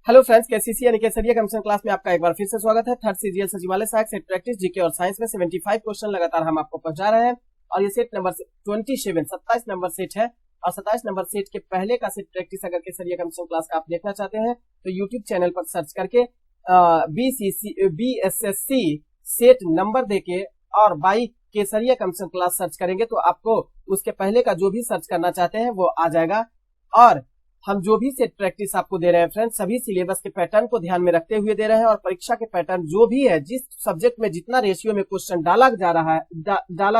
Hello friends, KCC यानी केसरिया commission class में आपका एक बार फिर से स्वागत है। थर्ड सीजीएल सचिवालय सहायक सेट प्रैक्टिस जीके और साइंस में 75 क्वेश्चन लगातार हम आपको पहुंचा रहे हैं और ये सेट नंबर 27 नंबर सेट है और 27 नंबर सेट के पहले का सेट प्रैक्टिस अगर केसरिया कमीशन क्लास का आप देखना चाहते हैं तो यूट्यूब चैनल पर सर्च करके BSSC सेट नंबर देके और by Kesariya commission class search करेंगे तो आपको उसके पहले का जो भी सर्च करना चाहते हैं वो आ जाएगा। और हम जो भी सेट प्रैक्टिस आपको दे रहे हैं फ्रेंड्स, सभी सिलेबस के पैटर्न को ध्यान में रखते हुए दे रहे हैं और परीक्षा के पैटर्न जो भी है, जिस सब्जेक्ट में जितना रेशियो में क्वेश्चन डाला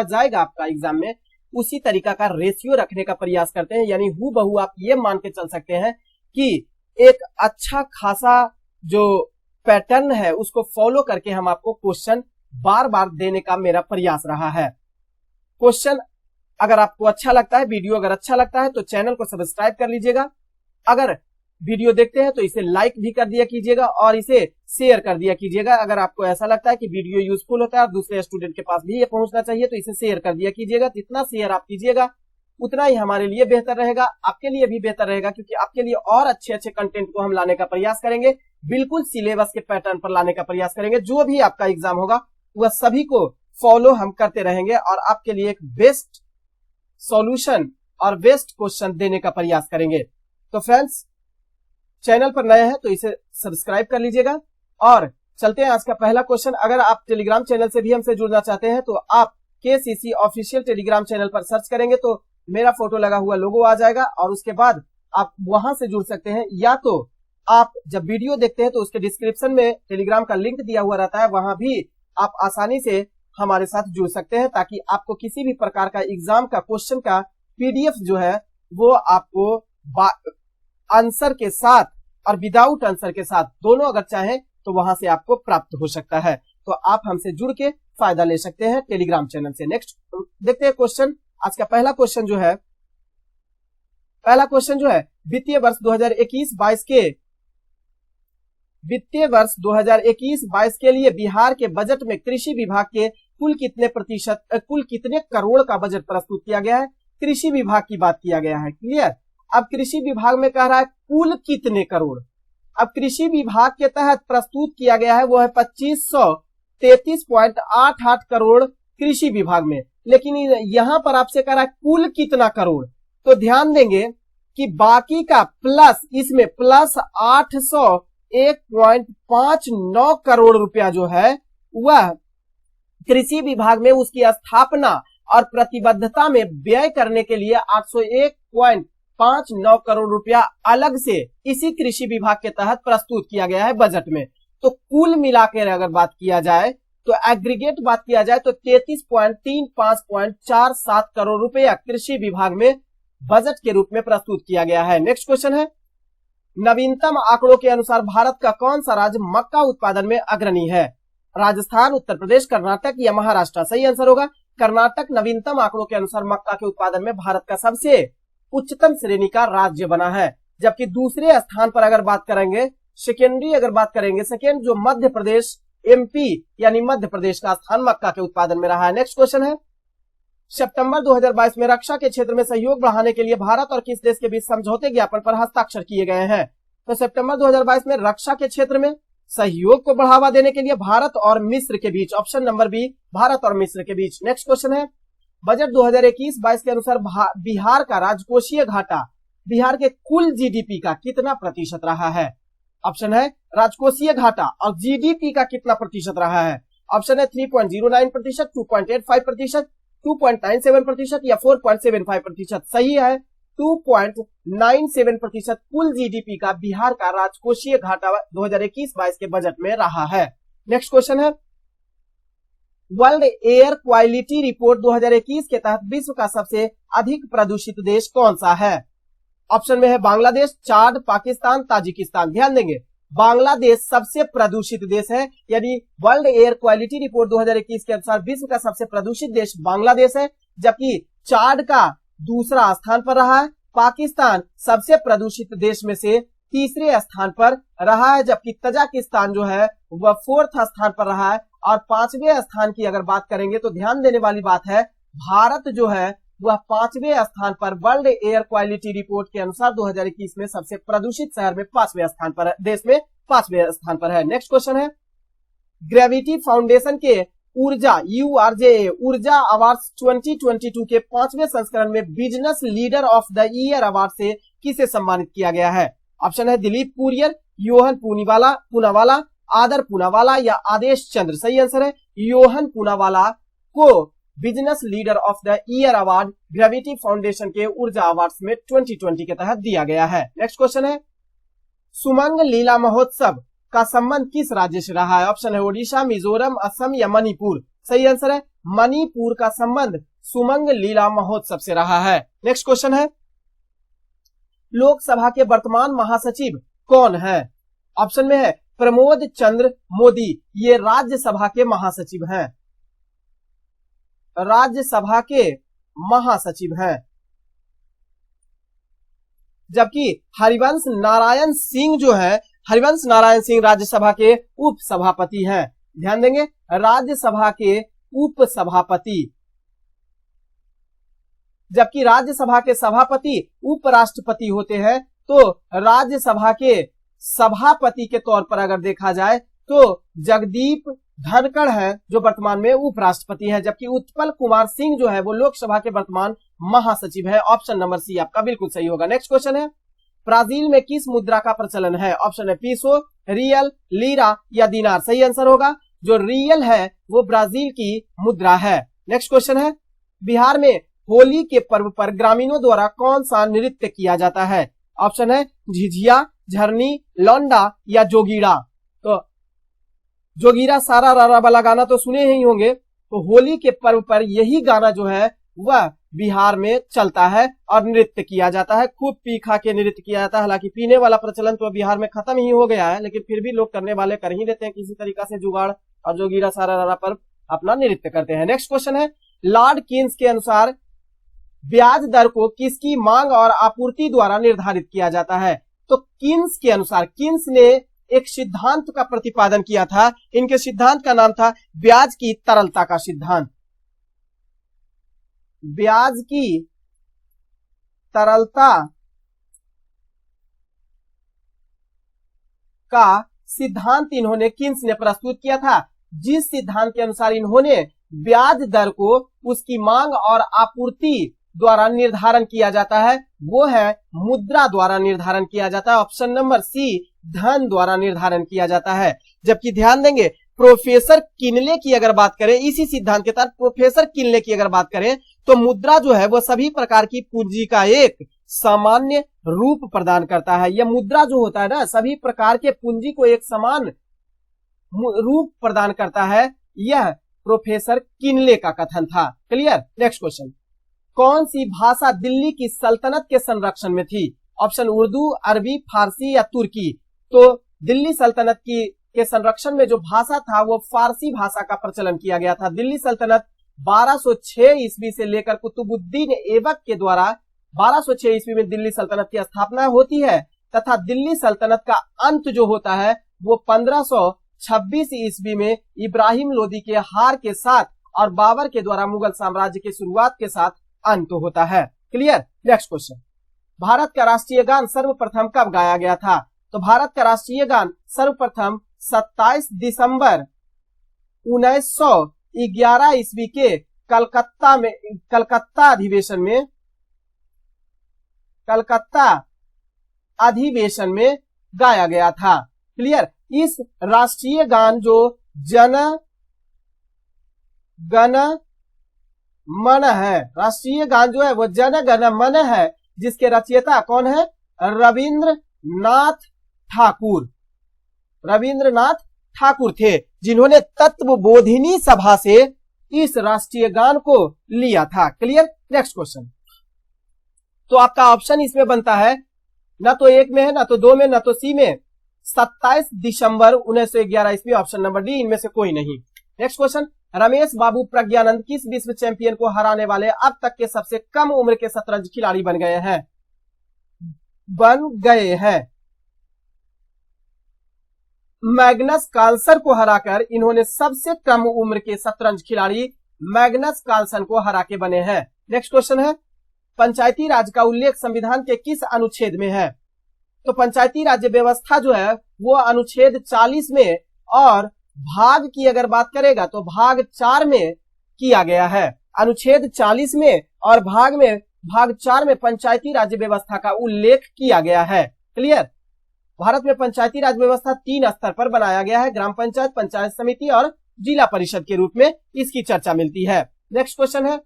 जाएगा आपका एग्जाम में, उसी तरीका का रेशियो रखने का प्रयास करते हैं। यानी हूबहू आप ये मान के चल सकते हैं कि एक अच्छा खासा जो पैटर्न है उसको फॉलो करके हम आपको क्वेश्चन बार बार देने का मेरा प्रयास रहा है। क्वेश्चन अगर आपको अच्छा लगता है, वीडियो अगर अच्छा लगता है तो चैनल को सब्सक्राइब कर लीजिएगा। अगर वीडियो देखते हैं तो इसे लाइक भी कर दिया कीजिएगा और इसे शेयर कर दिया कीजिएगा। अगर आपको ऐसा लगता है कि वीडियो यूजफुल होता है और दूसरे स्टूडेंट के पास भी ये पहुंचना चाहिए तो इसे शेयर कर दिया कीजिएगा। जितना शेयर आप कीजिएगा उतना ही हमारे लिए बेहतर रहेगा, आपके लिए भी बेहतर रहेगा, क्योंकि आपके लिए और अच्छे अच्छे कंटेंट को हम लाने का प्रयास करेंगे। बिल्कुल सिलेबस के पैटर्न पर लाने का प्रयास करेंगे। जो भी आपका एग्जाम होगा वह सभी को फॉलो हम करते रहेंगे और आपके लिए एक बेस्ट सॉल्यूशन और बेस्ट क्वेश्चन देने का प्रयास करेंगे। तो फ्रेंड्स, चैनल पर नए हैं तो इसे सब्सक्राइब कर लीजिएगा और चलते हैं आज का पहला क्वेश्चन। अगर आप टेलीग्राम चैनल से भी हमसे जुड़ना चाहते हैं तो आप केसीसी ऑफिशियल टेलीग्राम चैनल पर सर्च करेंगे तो मेरा फोटो लगा हुआ लोगो आ जाएगा और उसके बाद आप वहां से जुड़ सकते हैं। या तो आप जब वीडियो देखते हैं तो उसके डिस्क्रिप्शन में टेलीग्राम का लिंक दिया हुआ रहता है, वहां भी आप आसानी से हमारे साथ जुड़ सकते हैं ताकि आपको किसी भी प्रकार का एग्जाम का क्वेश्चन का पीडीएफ जो है वो आपको आंसर के साथ और विदाउट आंसर के साथ दोनों अगर चाहें तो वहां से आपको प्राप्त हो सकता है। तो आप हमसे जुड़ के फायदा ले सकते हैं टेलीग्राम चैनल से। नेक्स्ट देखते हैं क्वेश्चन। आज का पहला क्वेश्चन जो है वित्तीय वर्ष 2021-22 के लिए बिहार के बजट में कृषि विभाग के कुल कितने करोड़ का बजट प्रस्तुत किया गया है। कृषि विभाग की बात किया गया है, क्लियर। अब कृषि विभाग में कह रहा है कुल कितने करोड़। अब कृषि विभाग के तहत प्रस्तुत किया गया है वो है 2533.88 करोड़ कृषि विभाग में, लेकिन यहां पर आपसे कह रहा है कुल कितना करोड़। तो ध्यान देंगे कि बाकी का प्लस, इसमें प्लस 801.59 करोड़ रुपया जो है वह कृषि विभाग में उसकी स्थापना और प्रतिबद्धता में व्यय करने के लिए 801.59 करोड़ रुपया अलग से इसी कृषि विभाग के तहत प्रस्तुत किया गया है बजट में। तो कुल मिलाकर अगर बात किया जाए तो एग्रीगेट बात किया जाए तो 33.35.47 करोड़ रुपया कृषि विभाग में बजट के रूप में प्रस्तुत किया गया है। नेक्स्ट क्वेश्चन है, नवीनतम आंकड़ों के अनुसार भारत का कौन सा राज्य मक्का उत्पादन में अग्रणी है। राजस्थान, उत्तर प्रदेश, कर्नाटक या महाराष्ट्र। सही आंसर होगा कर्नाटक। नवीनतम आंकड़ों के अनुसार मक्का के उत्पादन में भारत का सबसे उच्चतम श्रेणी का राज्य बना है। जबकि दूसरे स्थान पर अगर बात करेंगे, सेकेंड जो मध्य प्रदेश, एमपी यानी मध्य प्रदेश का स्थान मक्का के उत्पादन में रहा है। नेक्स्ट क्वेश्चन है, सितंबर 2022 में रक्षा के क्षेत्र में सहयोग बढ़ाने के लिए भारत और किस देश के बीच समझौते ज्ञापन पर हस्ताक्षर किए गए हैं। तो सितंबर 2022 में रक्षा के क्षेत्र में सहयोग को बढ़ावा देने के लिए भारत और मिस्र के बीच, ऑप्शन नंबर बी, भारत और मिस्र के बीच। नेक्स्ट क्वेश्चन है, बजट 2021-22 के अनुसार बिहार का राजकोषीय घाटा बिहार के कुल जीडीपी का कितना प्रतिशत रहा है। ऑप्शन है राजकोषीय घाटा और जीडीपी का कितना प्रतिशत रहा है। ऑप्शन है 3.09%, 2.85%, 2.97% या 4.75%। सही है 2.97% कुल जीडीपी का बिहार का राजकोषीय घाटा 2021-22 के बजट में रहा है। नेक्स्ट क्वेश्चन है, वर्ल्ड एयर क्वालिटी रिपोर्ट 2021 के तहत विश्व का सबसे अधिक प्रदूषित देश कौन सा है। ऑप्शन में है बांग्लादेश, चाड, पाकिस्तान, ताजिकिस्तान। ध्यान देंगे बांग्लादेश सबसे प्रदूषित देश है, यानी वर्ल्ड एयर क्वालिटी रिपोर्ट 2021 के अनुसार विश्व का सबसे प्रदूषित देश बांग्लादेश है। जबकि चाड का दूसरा स्थान पर रहा है, पाकिस्तान सबसे प्रदूषित देश में से तीसरे स्थान पर रहा है, जबकि तजाकिस्तान जो है वह 4th स्थान पर रहा है। और 5वें स्थान की अगर बात करेंगे तो ध्यान देने वाली बात है, भारत जो है वह 5वें स्थान पर वर्ल्ड एयर क्वालिटी रिपोर्ट के अनुसार 2021 में सबसे प्रदूषित शहर में 5वें स्थान पर है, देश में 5वें स्थान पर है। नेक्स्ट क्वेश्चन है, ग्रेविटी फाउंडेशन के ऊर्जा URJA ऊर्जा अवार्ड्स 2022 के 5वें संस्करण में business leader of the year award से किसे सम्मानित किया गया है? ऑप्शन है दिलीप कुरियर, योहन पूनावाला, आदर पूनावाला या आदेश चंद्र। सही आंसर है योहन पूनावाला को business leader of the year award gravity foundation के ऊर्जा अवार्ड्स में 2020 के तहत दिया गया है। नेक्स्ट क्वेश्चन है, सुमंग लीला महोत्सव का संबंध किस राज्य से रहा है? ऑप्शन है ओडिशा, मिजोरम, असम या मणिपुर। सही आंसर है मणिपुर का संबंध सुमंग लीला महोत्सव से रहा है। नेक्स्ट क्वेश्चन है, लोकसभा के वर्तमान महासचिव कौन है? ऑप्शन में है प्रमोद चंद्र मोदी, ये राज्यसभा के महासचिव हैं, राज्यसभा के महासचिव हैं। जबकि हरिवंश नारायण सिंह जो है, हरिवंश नारायण सिंह राज्यसभा के उप सभापति हैं। ध्यान देंगे, राज्यसभा के उप सभापति, जबकि राज्यसभा के सभापति उपराष्ट्रपति होते हैं। तो राज्यसभा के सभापति के तौर पर अगर देखा जाए तो जगदीप धनखड़ है जो वर्तमान में उपराष्ट्रपति है, जबकि उत्पल कुमार सिंह जो है वो लोकसभा के वर्तमान महासचिव है। ऑप्शन नंबर सी आपका बिल्कुल सही होगा। नेक्स्ट क्वेश्चन है, ब्राजील में किस मुद्रा का प्रचलन है? ऑप्शन है पीसो, रियल, लीरा या दिनार। सही आंसर होगा जो रियल है वो ब्राजील की मुद्रा है। नेक्स्ट क्वेश्चन है, बिहार में होली के पर्व पर ग्रामीणों द्वारा कौन सा नृत्य किया जाता है? ऑप्शन है झिझिया, झरनी, लौंडा या जोगीरा। तो जोगीरा सारा रारा वाला गाना तो सुने ही होंगे। तो होली के पर्व पर यही गाना जो है वह बिहार में चलता है और नृत्य किया जाता है, खूब पी खा के नृत्य किया जाता है। हालांकि पीने वाला प्रचलन तो बिहार में खत्म ही हो गया है, लेकिन फिर भी लोग करने वाले कर ही देते हैं किसी तरीका से जुगाड़, और जोगीरा सारा रारा पर अपना नृत्य करते हैं। नेक्स्ट क्वेश्चन है, लॉर्ड कीन्स के अनुसार ब्याज दर को किसकी मांग और आपूर्ति द्वारा निर्धारित किया जाता है? तो कीन्स के अनुसार, कीन्स ने एक सिद्धांत का प्रतिपादन किया था। इनके सिद्धांत का नाम था ब्याज की तरलता का सिद्धांत। ब्याज की तरलता का सिद्धांत इन्होंने कीन्स ने प्रस्तुत किया था, जिस सिद्धांत के अनुसार इन्होंने ब्याज दर को उसकी मांग और आपूर्ति द्वारा निर्धारण किया जाता है, वो है मुद्रा द्वारा निर्धारण किया जाता है। ऑप्शन नंबर सी धन द्वारा निर्धारण किया जाता है। जबकि ध्यान देंगे, प्रोफेसर किनले की अगर बात करें, इसी सिद्धांत के तहत प्रोफेसर किनले की अगर बात करें तो मुद्रा जो है वो सभी प्रकार की पूंजी का एक सामान्य रूप प्रदान करता है। यह मुद्रा जो होता है ना, सभी प्रकार के पूंजी को एक समान रूप प्रदान करता है। यह प्रोफेसर किनले का कथन था। क्लियर। नेक्स्ट क्वेश्चन, कौन सी भाषा दिल्ली की सल्तनत के संरक्षण में थी? ऑप्शन उर्दू, अरबी, फारसी या तुर्की। तो दिल्ली सल्तनत के संरक्षण में जो भाषा था वो फारसी भाषा का प्रचलन किया गया था। दिल्ली सल्तनत 1206 ईस्वी से लेकर कुतुबुद्दीन ऐबक के द्वारा 1206 ईस्वी में दिल्ली सल्तनत की स्थापना होती है, तथा दिल्ली सल्तनत का अंत जो होता है वो 1526 ईस्वी में इब्राहिम लोदी के हार के साथ और बाबर के द्वारा मुगल साम्राज्य की शुरुआत के साथ अंत होता है। क्लियर। नेक्स्ट क्वेश्चन, भारत का राष्ट्रीय गान सर्वप्रथम कब गाया गया था? तो भारत का राष्ट्रीय गान सर्वप्रथम 27 दिसंबर 1911 ईस्वी के कलकत्ता अधिवेशन में गाया गया था। क्लियर। इस राष्ट्रीय गान जो जन गण मन है, राष्ट्रीय गान जो है वो जन गण मन है, जिसके रचयिता कौन है? रविंद्रनाथ ठाकुर थे, जिन्होंने तत्वबोधिनी सभा से इस राष्ट्रीय गान को लिया था। क्लियर। नेक्स्ट क्वेश्चन, तो आपका ऑप्शन इसमें बनता है ना तो एक में है, ना तो दो में, ना तो सी में। 27 दिसंबर 1911 ईस्वी, ऑप्शन नंबर डी, इनमें से कोई नहीं। नेक्स्ट क्वेश्चन, रमेश बाबू प्रज्ञानंद किस विश्व चैंपियन को हराने वाले अब तक के सबसे कम उम्र के शतरंज खिलाड़ी बन गए हैं? मैग्नस कार्लसन को हराकर इन्होंने सबसे कम उम्र के शतरंज खिलाड़ी मैग्नस कार्लसन को हरा के बने हैं। नेक्स्ट क्वेश्चन है, पंचायती राज का उल्लेख संविधान के किस अनुच्छेद में है? तो पंचायती राज व्यवस्था जो है वो अनुच्छेद 40 में और भाग की अगर बात करेगा तो भाग 4 में किया गया है। अनुच्छेद 40 में और भाग 4 में पंचायती राज व्यवस्था का उल्लेख किया गया है। क्लियर? भारत में पंचायती राज व्यवस्था 3 स्तर पर बनाया गया है, ग्राम पंचायत, पंचायत समिति और जिला परिषद के रूप में इसकी चर्चा मिलती है। नेक्स्ट क्वेश्चन है,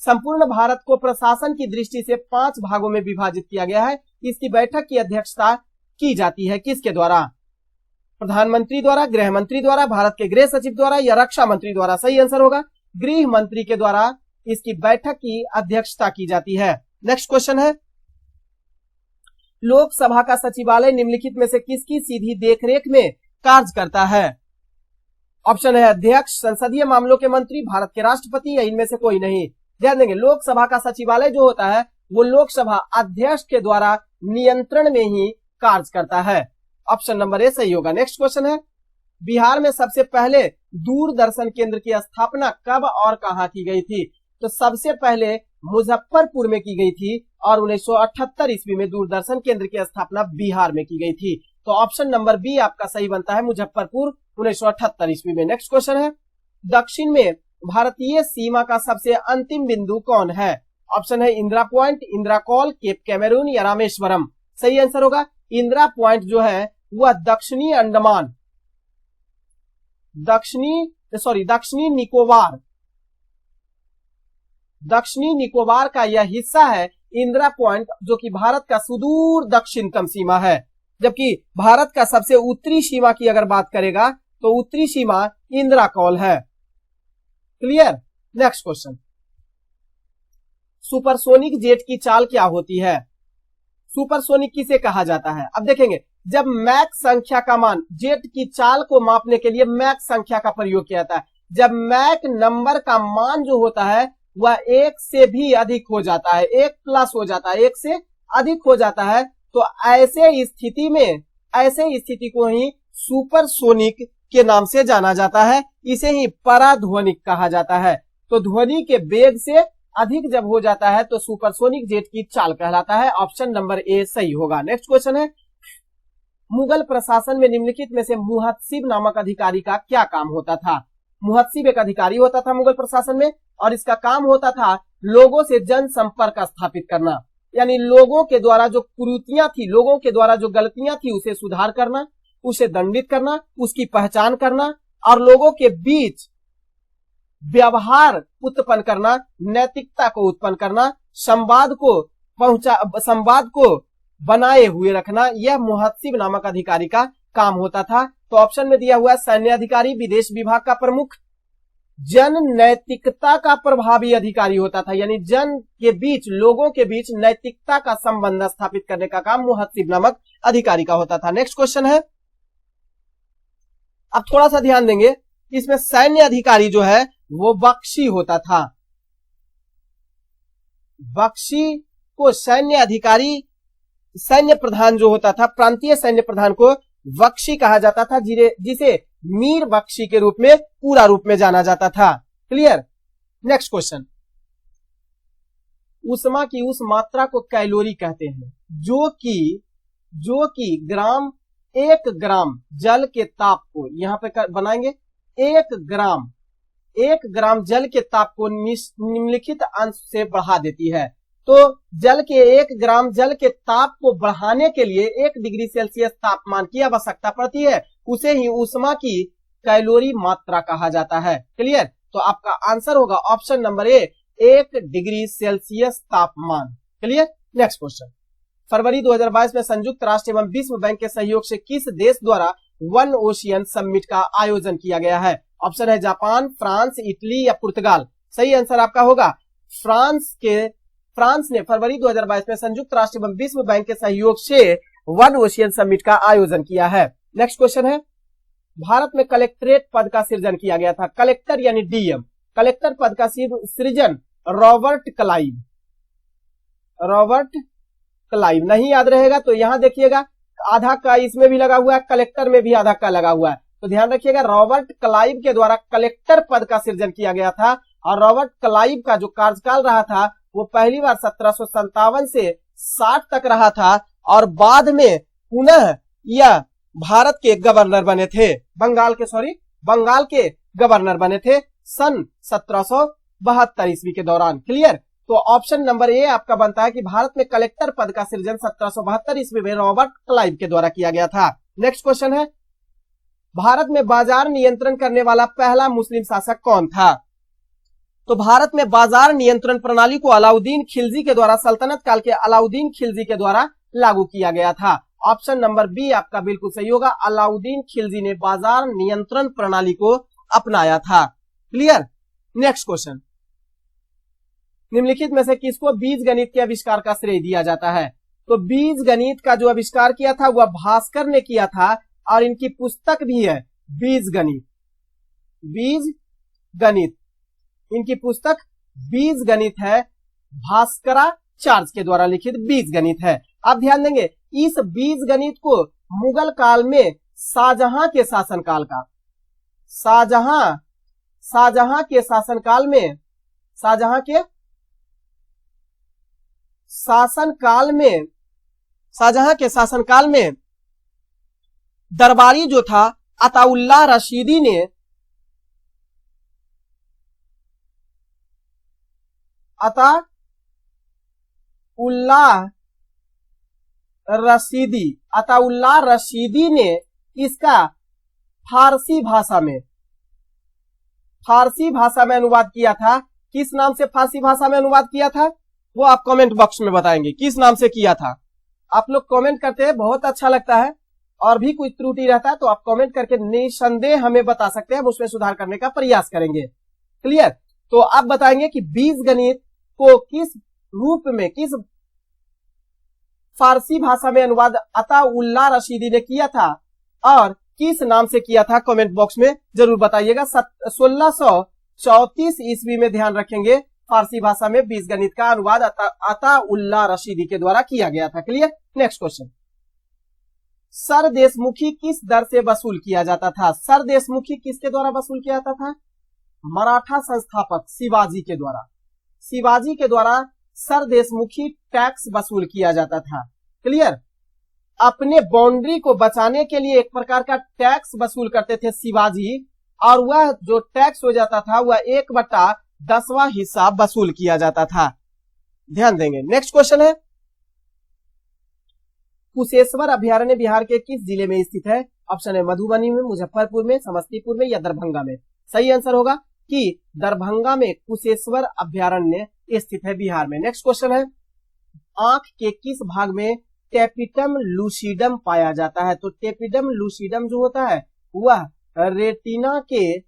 संपूर्ण भारत को प्रशासन की दृष्टि से 5 भागों में विभाजित किया गया है। इसकी बैठक की अध्यक्षता की जाती है किसके द्वारा? प्रधानमंत्री द्वारा, गृह मंत्री द्वारा, भारत के गृह सचिव द्वारा या रक्षा मंत्री द्वारा? सही आंसर होगा गृह मंत्री के द्वारा इसकी बैठक की अध्यक्षता की जाती है। नेक्स्ट क्वेश्चन है, लोकसभा का सचिवालय निम्नलिखित में से किसकी सीधी देखरेख में कार्य करता है? ऑप्शन है अध्यक्ष, संसदीय मामलों के मंत्री, भारत के राष्ट्रपति या इनमें से कोई नहीं। ध्यान देंगे, लोकसभा का सचिवालय जो होता है वो लोकसभा अध्यक्ष के द्वारा नियंत्रण में ही कार्य करता है। ऑप्शन नंबर ए सही होगा। नेक्स्ट क्वेश्चन है, बिहार में सबसे पहले दूरदर्शन केंद्र की स्थापना कब और कहां की गई थी? तो सबसे पहले मुजफ्फरपुर में की गई थी और 1978 ईस्वी में दूरदर्शन केंद्र की स्थापना बिहार में की गई थी। तो ऑप्शन नंबर बी आपका सही बनता है, मुजफ्फरपुर 1978 ईस्वी में। नेक्स्ट क्वेश्चन है, दक्षिण में भारतीय सीमा का सबसे अंतिम बिंदु कौन है? ऑप्शन है Indira point, Indira col, cape Cameroon या रामेश्वरम? सही आंसर होगा इंदिरा पॉइंट जो है वह दक्षिणी अंडमान, दक्षिणी निकोबार का यह हिस्सा है इंदिरा पॉइंट, जो कि भारत का सुदूर दक्षिणतम सीमा है। जबकि भारत का सबसे उत्तरी सीमा की अगर बात करेगा तो उत्तरी सीमा इंदिरा कॉल है। Clear? Next question, supersonic jet की चाल क्या होती है? सुपरसोनिक किसे कहा जाता है? अब देखेंगे, जब मैक संख्या का मान, जेट की चाल को मापने के लिए मैक संख्या का प्रयोग किया जाता है। जब मैक नंबर का मान जो होता है वह 1 से भी अधिक हो जाता है, 1 प्लस हो जाता है, 1 से अधिक हो जाता है, तो ऐसे स्थिति को ही सुपरसोनिक के नाम से जाना जाता है। इसे ही पराध्वनिक कहा जाता है। तो ध्वनि के वेग से अधिक जब हो जाता है तो सुपरसोनिक जेट की चाल कहलाता है। ऑप्शन नंबर ए सही होगा। नेक्स्ट क्वेश्चन है, मुगल प्रशासन में निम्नलिखित में से मुहत्सिब नामक अधिकारी का क्या काम होता था? मुहत्सिब एक अधिकारी होता था मुगल प्रशासन में और इसका काम होता था लोगों से जनसंपर्क स्थापित करना, यानी लोगों के द्वारा जो कुरीतियां थी, लोगों के द्वारा जो गलतियां थी उसे सुधार करना, उसे दंडित करना, उसकी पहचान करना और लोगों के बीच व्यवहार उत्पन्न करना, नैतिकता को उत्पन्न करना, संवाद को बनाए हुए रखना, यह मुहत्सिब नामक अधिकारी का काम होता था। तो ऑप्शन में दिया हुआ है सैन्य अधिकारी, विदेश विभाग का प्रमुख, जन नैतिकता का प्रभावी अधिकारी होता था, यानी जन के बीच, लोगों के बीच नैतिकता का संबंध स्थापित करने का काम मुहत्सिब नामक अधिकारी का होता था। नेक्स्ट क्वेश्चन है, अब थोड़ा सा ध्यान देंगे, इसमें सैन्य अधिकारी जो है वो बख्शी होता था। बख्शी को सैन्य अधिकारी, सैन्य प्रधान जो होता था, प्रांतीय सैन्य प्रधान को बख्शी कहा जाता था, जिसे मीर बख्शी के रूप में पूरा रूप में जाना जाता था। क्लियर? नेक्स्ट क्वेश्चन, उष्मा की उस मात्रा को कैलोरी कहते हैं जो कि एक ग्राम जल के ताप को, यहां पे बनाएंगे, एक ग्राम जल के ताप को निम्नलिखित अंश से बढ़ा देती है। तो जल के 1 ग्राम जल के ताप को बढ़ाने के लिए 1 डिग्री सेल्सियस तापमान की आवश्यकता पड़ती है, उसे ही उष्मा की कैलोरी मात्रा कहा जाता है। क्लियर? तो आपका आंसर होगा option number A, 1 degree Celsius तापमान। क्लियर? नेक्स्ट क्वेश्चन, फरवरी 2022 में संयुक्त राष्ट्र एवं विश्व बैंक के सहयोग से किस देश द्वारा वन ओशियन समिट का आयोजन किया गया है? ऑप्शन है जापान, फ्रांस, इटली या पुर्तगाल? सही आंसर आपका होगा फ्रांस ने फरवरी 2022 में संयुक्त राष्ट्र एवं विश्व बैंक के सहयोग से वन ओशियन समिट का आयोजन किया है। नेक्स्ट क्वेश्चन है, भारत में कलेक्ट्रेट पद का सृजन किया गया था। कलेक्टर यानी डीएम, कलेक्टर पद का सृजन रॉबर्ट क्लाइव नहीं याद रहेगा तो यहां देखिएगा आधा का इसमें भी लगा हुआ है, कलेक्टर में भी आधा का लगा हुआ है, तो ध्यान रखिएगा रॉबर्ट क्लाइव के द्वारा कलेक्टर पद का सृजन किया गया था। और रॉबर्ट क्लाइव का जो कार्यकाल रहा था वो पहली बार 1757 से 60 तक रहा था और बाद में पुनः यह भारत के गवर्नर बने थे, बंगाल के गवर्नर बने थे सन 1772 ईस्वी के दौरान। क्लियर। तो ऑप्शन नंबर ए आपका बनता है कि भारत में कलेक्टर पद का सृजन 1772 ईस्वी में रॉबर्ट क्लाइव के द्वारा किया गया था। नेक्स्ट क्वेश्चन है, भारत में बाजार नियंत्रण करने वाला पहला मुस्लिम शासक कौन था? तो भारत में बाजार नियंत्रण प्रणाली को अलाउद्दीन खिलजी के द्वारा, सल्तनत काल के अलाउद्दीन खिलजी के द्वारा लागू किया गया था। ऑप्शन नंबर बी आपका बिल्कुल सही होगा, अलाउद्दीन खिलजी ने बाजार नियंत्रण प्रणाली को अपनाया था। क्लियर। नेक्स्ट क्वेश्चन, निम्नलिखित में से किसको बीज गणित के आविष्कार का श्रेय दिया जाता है? तो बीज गणित का जो आविष्कार किया था वह भास्कर ने किया था और इनकी पुस्तक भी है बीज गणित, इनकी पुस्तक बीज गणित है, भास्कराचार्य के द्वारा लिखित बीज गणित है। आप ध्यान देंगे इस बीज गणित को मुगल काल में शाहजहां के शासनकाल में दरबारी जो था अताउल्लाह रशीदी ने अताउल्लाह रशीदी ने इसका फारसी भाषा में अनुवाद किया था। किस नाम से फारसी भाषा में अनुवाद किया था वो आप कमेंट बॉक्स में बताएंगे किस नाम से किया था। आप लोग कमेंट करते हैं, बहुत अच्छा लगता है, और भी कोई त्रुटि रहता है तो आप कमेंट करके निसंदेह हमें बता सकते हैं, हम उसमें सुधार करने का प्रयास करेंगे। क्लियर। तो आप बताएंगे कि बीज गणित को किस रूप में, किस फारसी भाषा में अनुवाद अताउल्लाह रशीदी ने किया था और किस नाम से किया था, कमेंट बॉक्स में जरूर बताइएगा। 1634 ईस्वी में, ध्यान रखेंगे, फारसी भाषा में बीज गणित का अनुवाद अताउल्लाह रशीदी के द्वारा किया गया था। क्लियर। नेक्स्ट क्वेश्चन, सरदेशमुखी किस दर से वसूल किया जाता था? सरदेशमुखी किसके द्वारा वसूल किया जाता था? मराठा संस्थापक शिवाजी के द्वारा सरदेशमुखी टैक्स वसूल किया जाता था। क्लियर। अपने बाउंड्री को बचाने के लिए एक प्रकार का टैक्स वसूल करते थे शिवाजी, और वह जो टैक्स हो जाता था वह 1/10वां हिस्सा वसूल किया जाता था। ध्यान देंगे। नेक्स्ट क्वेश्चन है, कुशेश्वर अभयारण्य बिहार के किस जिले में स्थित है? ऑप्शन है मधुबनी में, मुजफ्फरपुर में, समस्तीपुर में या दरभंगा में। सही आंसर होगा कि दरभंगा में कुशेश्वर अभयारण्य स्थित है बिहार में। नेक्स्ट क्वेश्चन है, आंख के किस भाग में टेपिटम लूसीडम पाया जाता है? तो टेपिटम लूसीडम जो होता है वह रेटिना के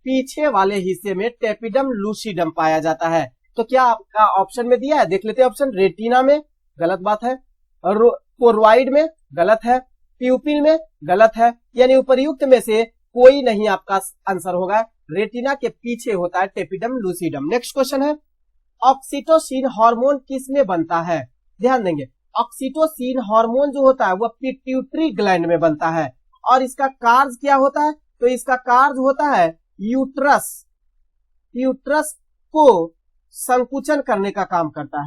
पीछे वाले हिस्से में टेपिडम लूसीडम पाया जाता है। तो क्या आपका ऑप्शन में दिया है, देख लेते हैं ऑप्शन। रेटिना में गलत बात है, कोरोइड में गलत है, प्यूपिल में गलत है, यानी उपर्युक्त में से कोई नहीं आपका आंसर होगा। रेटिना के पीछे होता है टेपिडम लूसीडम। नेक्स्ट क्वेश्चन है, ऑक्सीटोसिन हार्मोन किसमें बनता है? ध्यान देंगे, ऑक्सीटोसिन हार्मोन जो होता है वह पिट्यूटरी ग्लैंड में बनता है, और इसका कार्य क्या होता है? तो इसका कार्य होता है यूट्रस को संकुचन करने का काम करता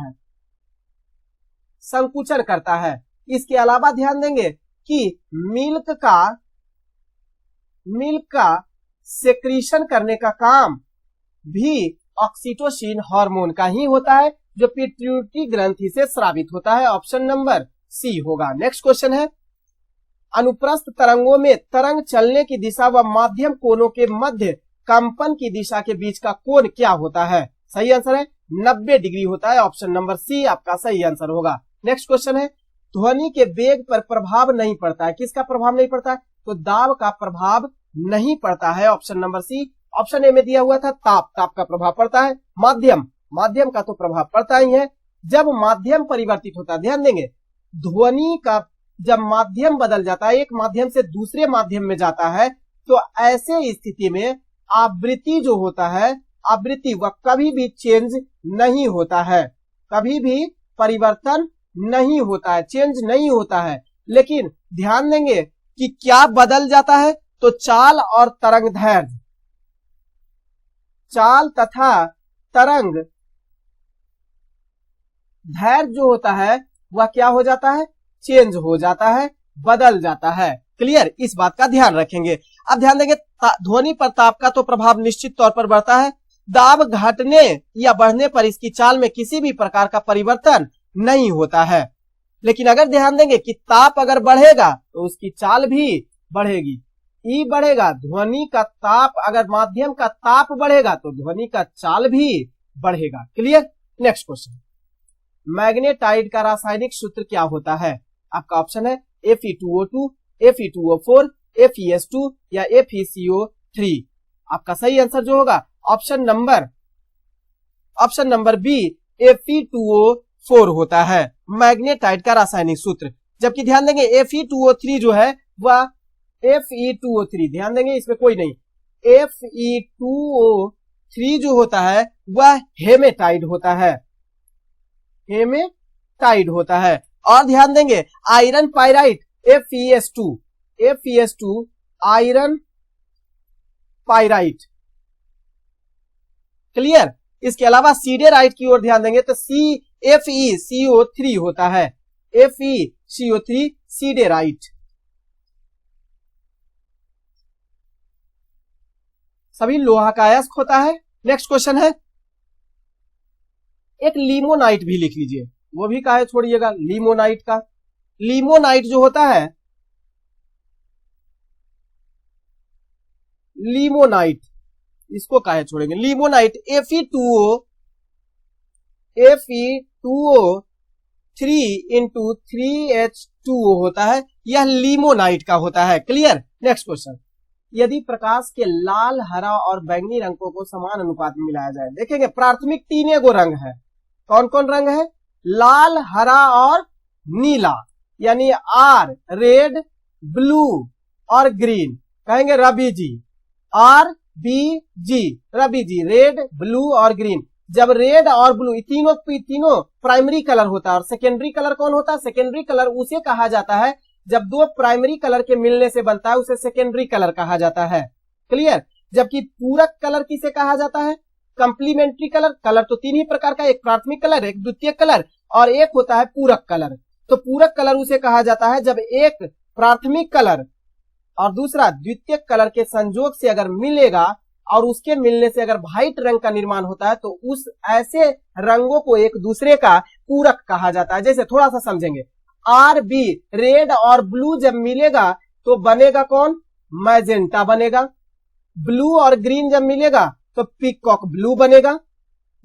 है, इसके अलावा ध्यान देंगे कि मिल्क का सेक्रीशन करने का काम भी ऑक्सीटोसिन हार्मोन का ही होता है, जो पिट्यूटरी ग्रंथि से स्रावित होता है। ऑप्शन नंबर सी होगा। नेक्स्ट क्वेश्चन है, अनुप्रस्थ तरंगों में तरंग चलने की दिशा व माध्यम कोनों के मध्य कंपन की दिशा के बीच का कोण क्या होता है? सही आंसर है 90 डिग्री होता है। ऑप्शन नंबर सी आपका सही आंसर होगा। नेक्स्ट क्वेश्चन है, ध्वनि के वेग पर प्रभाव नहीं पड़ता है, किसका प्रभाव नहीं पड़ता है? तो दाब का प्रभाव नहीं पड़ता है। Option number C. Option A में दिया हुआ था ताप का प्रभाव पड़ता है। माध्यम का तो प्रभाव पड़ता ही है। जब माध्यम परिवर्तित होता है, ध्यान देंगे, ध्वनि का जब माध्यम बदल जाता है, एक माध्यम से दूसरे माध्यम में जाता है, तो ऐसे स्थिति में आवृत्ति जो होता है, आवृत्ति वह कभी भी चेंज नहीं होता है, कभी भी परिवर्तन नहीं होता है, चेंज नहीं होता है। लेकिन ध्यान देंगे कि क्या बदल जाता है? तो चाल और तरंग दैर्घ्य। चाल तथा तरंग धैर्य जो होता है वह क्या हो जाता है, चेंज हो जाता है, बदल जाता है। क्लियर, इस बात का ध्यान रखेंगे। अब ध्यान देंगे ध्वनि पर ताप का तो प्रभाव निश्चित तौर पर बढ़ता है। दाब घटने या बढ़ने पर इसकी चाल में किसी भी प्रकार का परिवर्तन नहीं होता है। लेकिन अगर ध्यान देंगे कि ताप अगर बढ़ेगा तो उसकी चाल भी बढ़ेगी। ई बढ़ेगा, ध्वनि का ताप, अगर माध्यम का ताप बढ़ेगा तो ध्वनि का चाल भी बढ़ेगा। क्लियर। नेक्स्ट क्वेश्चन, मैग्नेटाइड का रासायनिक सूत्र क्या होता है? आपका ऑप्शन है Fe2O2, Fe2O4, FeS2 या FeCO3। आपका सही आंसर जो होगा ऑप्शन नंबर बी Fe2O4 होता है मैग्नेटाइड का रासायनिक सूत्र। जबकि ध्यान देंगे Fe2O3 जो है वह Fe2O3, ध्यान देंगे इसमें कोई नहीं, Fe2O3 जो होता है वह हेमेटाइड होता है, हेमेटाइड होता है। और ध्यान देंगे iron pyrite FeS2 iron pyrite. Clear. इसके अलावा सीडेराइट की ओर ध्यान देंगे तो FeCO3 होता है, FeCO3 सीडेराइट। सभी लोहा का अयस्क होता है। नेक्स्ट क्वेश्चन है, एक लिमोनाइट भी लिख लीजिए, वो भी काहे छोड़िएगा, लिमोनाइट का। लिमोनाइट जो होता है, लिमोनाइट, इसको काहे छोड़ेंगे, लिमोनाइट Fe2O3 इंटू 3H2O होता है, यह लिमोनाइट का होता है। क्लियर। नेक्स्ट क्वेश्चन, यदि प्रकाश के लाल, हरा और बैंगनी रंगों को समान अनुपात में मिलाया जाए, देखेंगे प्राथमिक तीन गो रंग है। कौन कौन रंग है? लाल, हरा और नीला, यानी आर, रेड, ब्लू और ग्रीन। कहेंगे Ravi ji, RBG, Ravi ji, red, blue और ग्रीन। जब रेड और ब्लू तीनों प्राइमरी कलर होता है, और सेकेंडरी कलर कौन होता है? सेकेंडरी कलर उसे कहा जाता है जब दो प्राइमरी कलर के मिलने से बनता है, उसे सेकेंडरी कलर कहा जाता है। क्लियर। जबकि पूरक कलर किसे कहा जाता है? Complementary colour. कलर तो तीन ही प्रकार का, एक प्राथमिक कलर, एक द्वितीयक कलर और एक होता है पूरक कलर। तो पूरक कलर उसे कहा जाता है जब एक प्राथमिक कलर और दूसरा द्वितीयक कलर के संयोग से अगर मिलेगा और उसके मिलने से अगर व्हाइट रंग का निर्माण होता है तो उस ऐसे रंगों को एक दूसरे का पूरक कहा जाता है। जैसे थोड़ा सा समझेंगे, RB, रेड और ब्लू जब मिलेगा तो बनेगा कौन? मैजेंटा बनेगा। ब्लू और ग्रीन जब मिलेगा तो पीकॉक ब्लू बनेगा।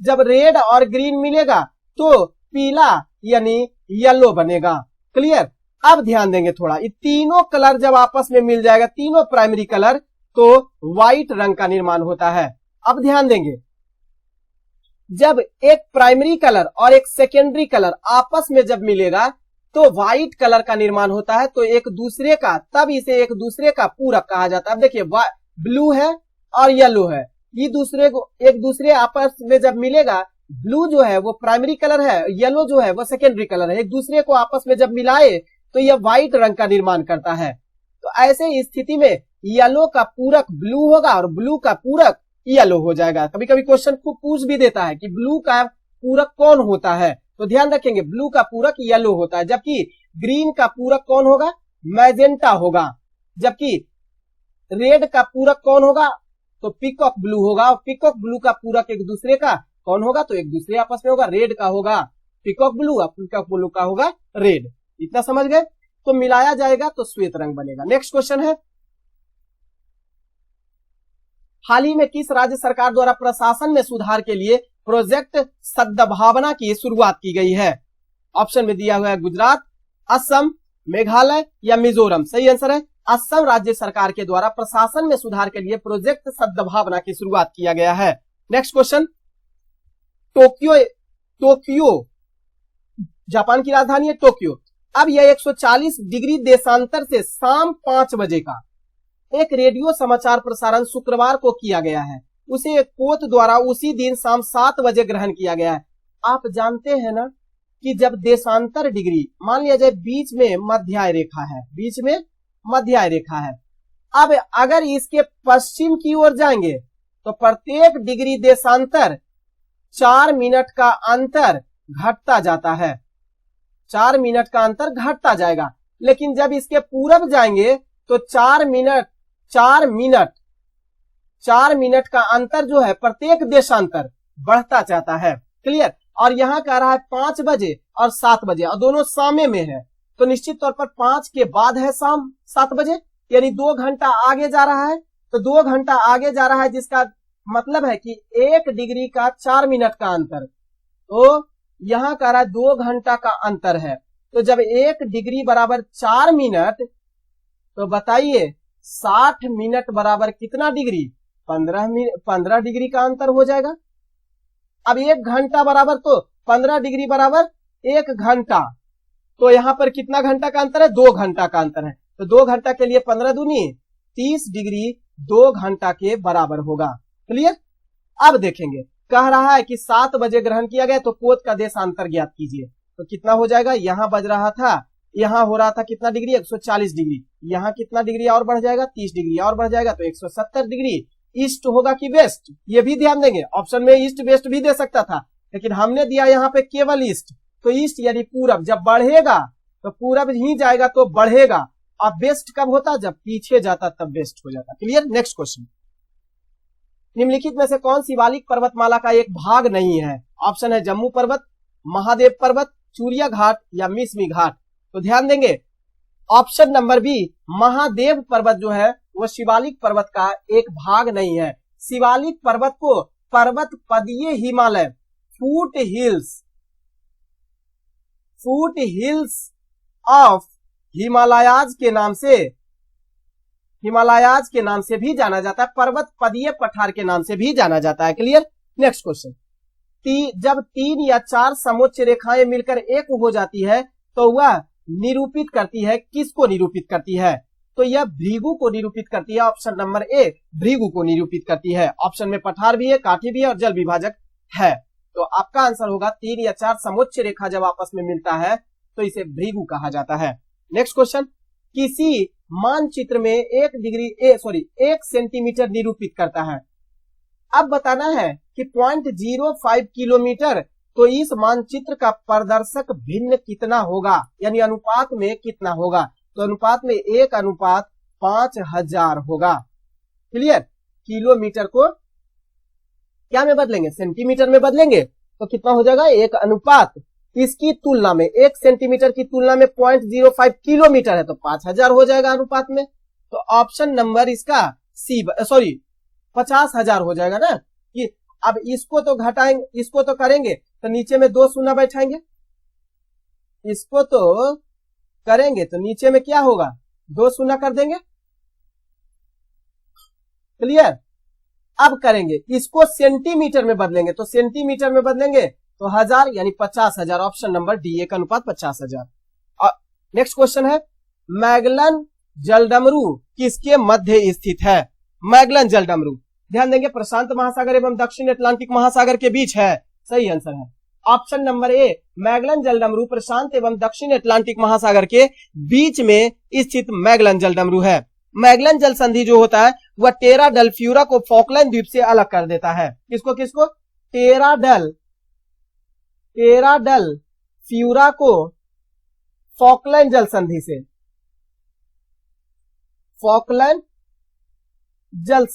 जब रेड और ग्रीन मिलेगा तो पीला यानी येलो बनेगा। क्लियर। अब ध्यान देंगे थोड़ा, ये तीनों कलर जब आपस में मिल जाएगा, तीनों प्राइमरी कलर, तो व्हाइट रंग का निर्माण होता है। अब ध्यान देंगे, जब एक प्राइमरी कलर और एक सेकेंडरी कलर आपस में जब मिलेगा तो व्हाइट कलर का निर्माण होता है, तो एक दूसरे का, तब इसे एक दूसरे का पूरक कहा जाता है। अब देखिए ब्लू है और येलो है, ये दूसरे को एक दूसरे आपस में जब मिलेगा, ब्लू जो है वो प्राइमरी कलर है, येलो जो है वो सेकेंडरी कलर है, एक दूसरे को आपस में जब मिलाए तो यह व्हाइट रंग का निर्माण करता है। तो ऐसे स्थिति में येलो का पूरक ब्लू होगा और ब्लू का पूरक येलो हो जाएगा। कभी कभी क्वेश्चन को पूछ भी देता है कि ब्लू का पूरक कौन होता है, तो ध्यान रखेंगे ब्लू का पूरक येलो होता है, जबकि ग्रीन का पूरक कौन होगा? मैजेंटा होगा। जबकि रेड का पूरक कौन होगा? तो पीकॉक ब्लू होगा। और पीकॉक ब्लू का पूरक एक दूसरे का कौन होगा? तो एक दूसरे आपस में होगा, रेड का होगा पीकॉक ब्लू और पीकॉक ब्लू का होगा रेड। इतना समझ गए? तो मिलाया जाएगा तो श्वेत रंग बनेगा। नेक्स्ट क्वेश्चन है, हाल ही में किस राज्य सरकार द्वारा प्रशासन में सुधार के लिए प्रोजेक्ट सद्भावना की शुरुआत की गई है? ऑप्शन में दिया हुआ है गुजरात, असम, मेघालय या मिजोरम। सही आंसर है असम राज्य सरकार के द्वारा प्रशासन में सुधार के लिए प्रोजेक्ट सद्भावना की शुरुआत किया गया है। नेक्स्ट क्वेश्चन, टोक्यो जापान की राजधानी है टोक्यो। अब यह 140 डिग्री देशांतर से शाम 5 बजे का एक रेडियो समाचार प्रसारण शुक्रवार को किया गया है। उसे एक पोत द्वारा उसी दिन शाम 7 बजे ग्रहण किया गया है। आप जानते हैं ना कि जब देशांतर डिग्री, मान लिया जाए बीच में मध्याय रेखा है, बीच में मध्याय रेखा है, अब अगर इसके पश्चिम की ओर जाएंगे तो प्रत्येक डिग्री देशांतर 4 मिनट का अंतर घटता जाता है, 4 मिनट का अंतर घटता जाएगा। लेकिन जब इसके पूरब जाएंगे तो 4 मिनट का अंतर जो है प्रत्येक देशांतर बढ़ता जाता है। क्लियर। और यहां कह रहा है 5 बजे और 7 बजे और दोनों सामे में है, तो निश्चित तौर पर 5 के बाद है शाम 7 बजे, यानी 2 घंटा आगे जा रहा है। तो 2 घंटा आगे जा रहा है, जिसका मतलब है कि 1 डिग्री का 4 मिनट का अंतर, तो यहां कह रहा है 2 घंटा का अंतर है। तो जब 1 डिग्री बराबर 4 मिनट, तो बताइए 60 मिनट बराबर कितना डिग्री? 15 डिग्री का अंतर हो जाएगा। अब 1 घंटा बराबर, तो 15 डिग्री बराबर 1 घंटा, तो यहां पर कितना घंटा का अंतर है? 2 घंटा का अंतर है। तो 2 घंटा के लिए 15 दूनी 30 डिग्री 2 घंटा के बराबर होगा। क्लियर। अब देखेंगे, कह रहा है कि 7 बजे ग्रहण किया गया, तो पोत का देशांतर ज्ञात कीजिए। तो कितना हो जाएगा? यहां बज रहा था, यहां हो रहा था कितना डिग्री? 140 डिग्री। यहां कितना डिग्री और बढ़ जाएगा? 30 डिग्री और बढ़ जाएगा, तो 170 डिग्री। ईस्ट होगा कि वेस्ट, ये भी ध्यान देंगे। ऑप्शन में ईस्ट वेस्ट भी दे सकता था, लेकिन हमने दिया यहाँ पे केवल ईस्ट। तो ईस्ट यानी पूरब, जब बढ़ेगा तो पूरब ही जाएगा तो बढ़ेगा। अब वेस्ट कब होता? जब पीछे जाता तब वेस्ट हो जाता। क्लियर। नेक्स्ट क्वेश्चन, निम्नलिखित में से कौन शिवालिक पर्वतमाला का एक भाग नहीं है? ऑप्शन है जम्मू पर्वत, महादेव पर्वत, चूरिया घाट या मिसमी घाट। तो ध्यान देंगे, ऑप्शन नंबर बी महादेव पर्वत जो है वो शिवालिक पर्वत का एक भाग नहीं है। शिवालिक पर्वत को पर्वत पदीय हिमालय, फूट हिल्स ऑफ हिमालयाज के नाम से भी जाना जाता है, पर्वत पदीय पठार के नाम से भी जाना जाता है। क्लियर। नेक्स्ट क्वेश्चन, जब 3 या 4 समोच्च रेखाएं मिलकर एक हो जाती है तो वह निरूपित करती है, किसको निरूपित करती है? तो यह भृगु को निरूपित करती है। ऑप्शन नंबर ए भृगु को निरूपित करती है। ऑप्शन में पठार भी है, काठी भी है और जल विभाजक है। तो आपका आंसर होगा 3 या 4 समोच्च रेखा जब आपस में मिलता है तो इसे भृगु कहा जाता है। नेक्स्ट क्वेश्चन, किसी मानचित्र में 1 सेंटीमीटर निरूपित करता है। अब बताना है कि 0.05 किलोमीटर, तो इस मानचित्र का प्रदर्शक भिन्न कितना होगा, यानी अनुपात में कितना होगा? तो अनुपात में 1:5000 होगा। क्लियर। किलोमीटर को क्या में बदलेंगे? सेंटीमीटर में बदलेंगे, तो कितना हो जाएगा? 1 अनुपात, इसकी तुलना में 1 सेंटीमीटर की तुलना में 0.05 किलोमीटर है, तो 5000 हो जाएगा अनुपात में। तो ऑप्शन नंबर इसका सी, 50,000 हो जाएगा ना। कि अब इसको तो घटाएंगे, इसको तो करेंगे, तो नीचे में 2 शून्य बैठाएंगे, इसको तो करेंगे तो नीचे में क्या होगा? 2 शून्य कर देंगे। क्लियर। अब करेंगे इसको सेंटीमीटर में बदलेंगे, तो सेंटीमीटर में बदलेंगे तो 1000 यानी 50,000। ऑप्शन नंबर डी, 1 अनुपात 50,000। और नेक्स्ट क्वेश्चन है, मैगलन जलडमरू किसके मध्य स्थित है? मैगलन जलडमरू, ध्यान देंगे, प्रशांत महासागर एवं दक्षिण अटलांटिक महासागर के बीच है। सही आंसर है ऑप्शन नंबर ए, मैगलन जलडमरू प्रशांत एवं दक्षिण अटलांटिक महासागर के बीच में स्थित मैगलन जलडमरू है। मैगलन जल संधि जो होता है वह टेरा डेल फ्यूरा को फॉकलैंड द्वीप से अलग कर देता है। किसको किसको? टेरा डेल फ्यूरा को फॉकलैंड जल संधि से, फॉकलैंड जल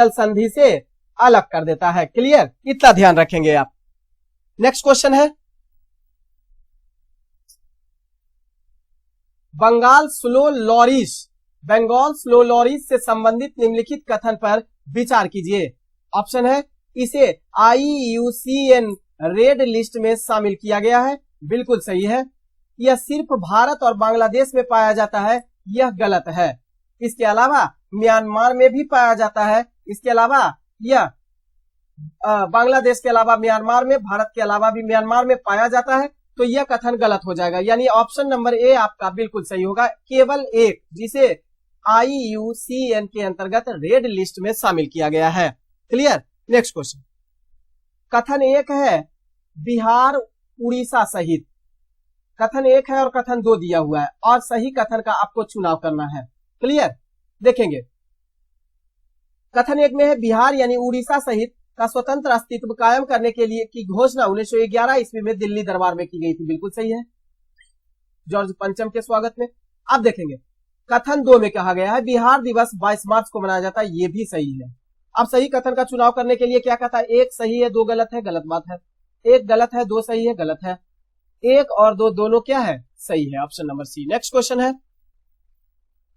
संधि से अलग कर देता है। क्लियर। इतना ध्यान रखेंगे आप। नेक्स्ट क्वेश्चन है, बंगाल स्लो लॉरिश से संबंधित निम्नलिखित कथन पर विचार कीजिए। ऑप्शन है, इसे IUCN रेड लिस्ट में शामिल किया गया है। बिल्कुल सही है। यह सिर्फ भारत और बांग्लादेश में पाया जाता है, यह गलत है। इसके अलावा म्यांमार में भी पाया जाता है। इसके अलावा यह बांग्लादेश के अलावा म्यांमार में, भारत के अलावा भी म्यांमार में पाया जाता है। तो यह कथन गलत हो जाएगा, यानी ऑप्शन नंबर ए आपका बिल्कुल सही होगा। केवल एक जिसे IUCN के अंतर्गत रेड लिस्ट में शामिल किया गया है। क्लियर। नेक्स्ट क्वेश्चन, कथन 1 है बिहार उड़ीसा सहित, कथन 1 है और कथन 2 दिया हुआ है और सही कथन का आपको चुनाव करना है। क्लियर। देखेंगे कथन एक में है बिहार यानी उड़ीसा सहित का स्वतंत्र अस्तित्व कायम करने के लिए की घोषणा 1911 ईस्वी में दिल्ली दरबार में की गई थी। बिल्कुल सही है, जॉर्ज पंचम के स्वागत में। अब देखेंगे कथन 2 में कहा गया है बिहार दिवस 22 मार्च को मनाया जाता है। ये भी सही है। अब सही कथन का चुनाव करने के लिए क्या कहता है, एक सही है 2 गलत है, गलत बात है। एक गलत है 2 सही है, गलत है। 1 और 2 दोनों क्या है, सही है, option number C. Next question है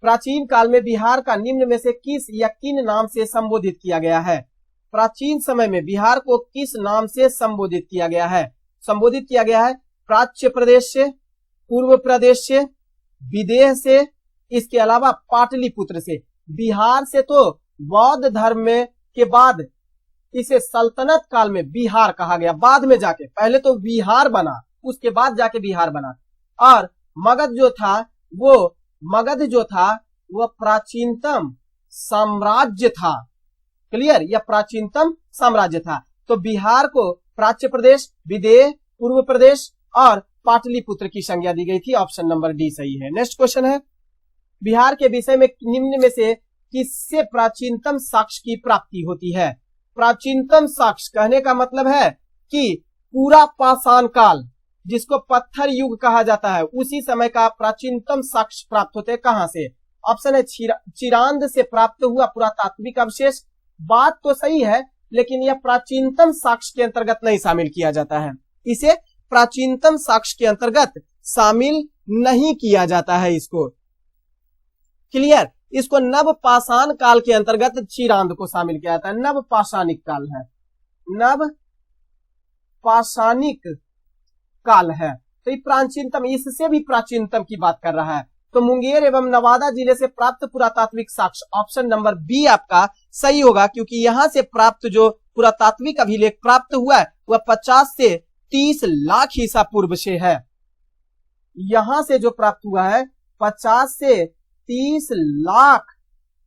प्राचीन काल में बिहार का निम्न में से किस या किन नाम से संबोधित किया गया है। प्राचीन समय में बिहार को किस नाम से संबोधित किया गया है। संबोधित किया गया है प्राच्य प्रदेश से, पूर्व प्रदेश से, विदेह से, इसके अलावा पाटलिपुत्र से। बिहार से तो बौद्ध धर्म में के बाद इसे सल्तनत काल में बिहार कहा गया, बाद में जाके, पहले तो बिहार बना उसके बाद जाके बिहार बना। और मगध जो था वह प्राचीनतम साम्राज्य था। क्लियर, यह प्राचीनतम साम्राज्य था। तो बिहार को प्राच्य प्रदेश, विदेह, पूर्व प्रदेश और पाटलिपुत्र की संज्ञा दी गई थी। ऑप्शन नंबर डी सही है। नेक्स्ट क्वेश्चन है बिहार के विषय में निम्न में से किससे प्राचीनतम साक्ष्य की प्राप्ति होती है। प्राचीनतम साक्ष्य कहने का मतलब है कि पूरा पाषाण काल जिसको पत्थर युग कहा जाता है, उसी समय का प्राचीनतम साक्ष्य प्राप्त होते हैं। कहां से? ऑप्शन है चिरांद से प्राप्त हुआ पुरातात्विक अवशेष। बात तो सही है, लेकिन यह प्राचीनतम साक्ष्य के अंतर्गत नहीं शामिल किया जाता है। इसे प्राचीनतम साक्ष्य के अंतर्गत शामिल नहीं किया जाता है। इसको क्लियर, इसको नव पाषाण काल के अंतर्गत चिरांद को शामिल किया जाता है। नव पाषाणिक काल है, नव पाषाणिक काल है। तो ये प्राचीनतम, इससे भी प्राचीनतम की बात कर रहा है। तो मुंगेर एवं नवादा जिले से प्राप्त पुरातात्विक साक्ष्य, ऑप्शन नंबर बी आपका सही होगा, क्योंकि यहां से प्राप्त जो पुरातात्विक अभिलेख प्राप्त हुआ है वह 50 से 30 लाख ईसा पूर्व से है। यहां से जो प्राप्त हुआ है 50 से 30 लाख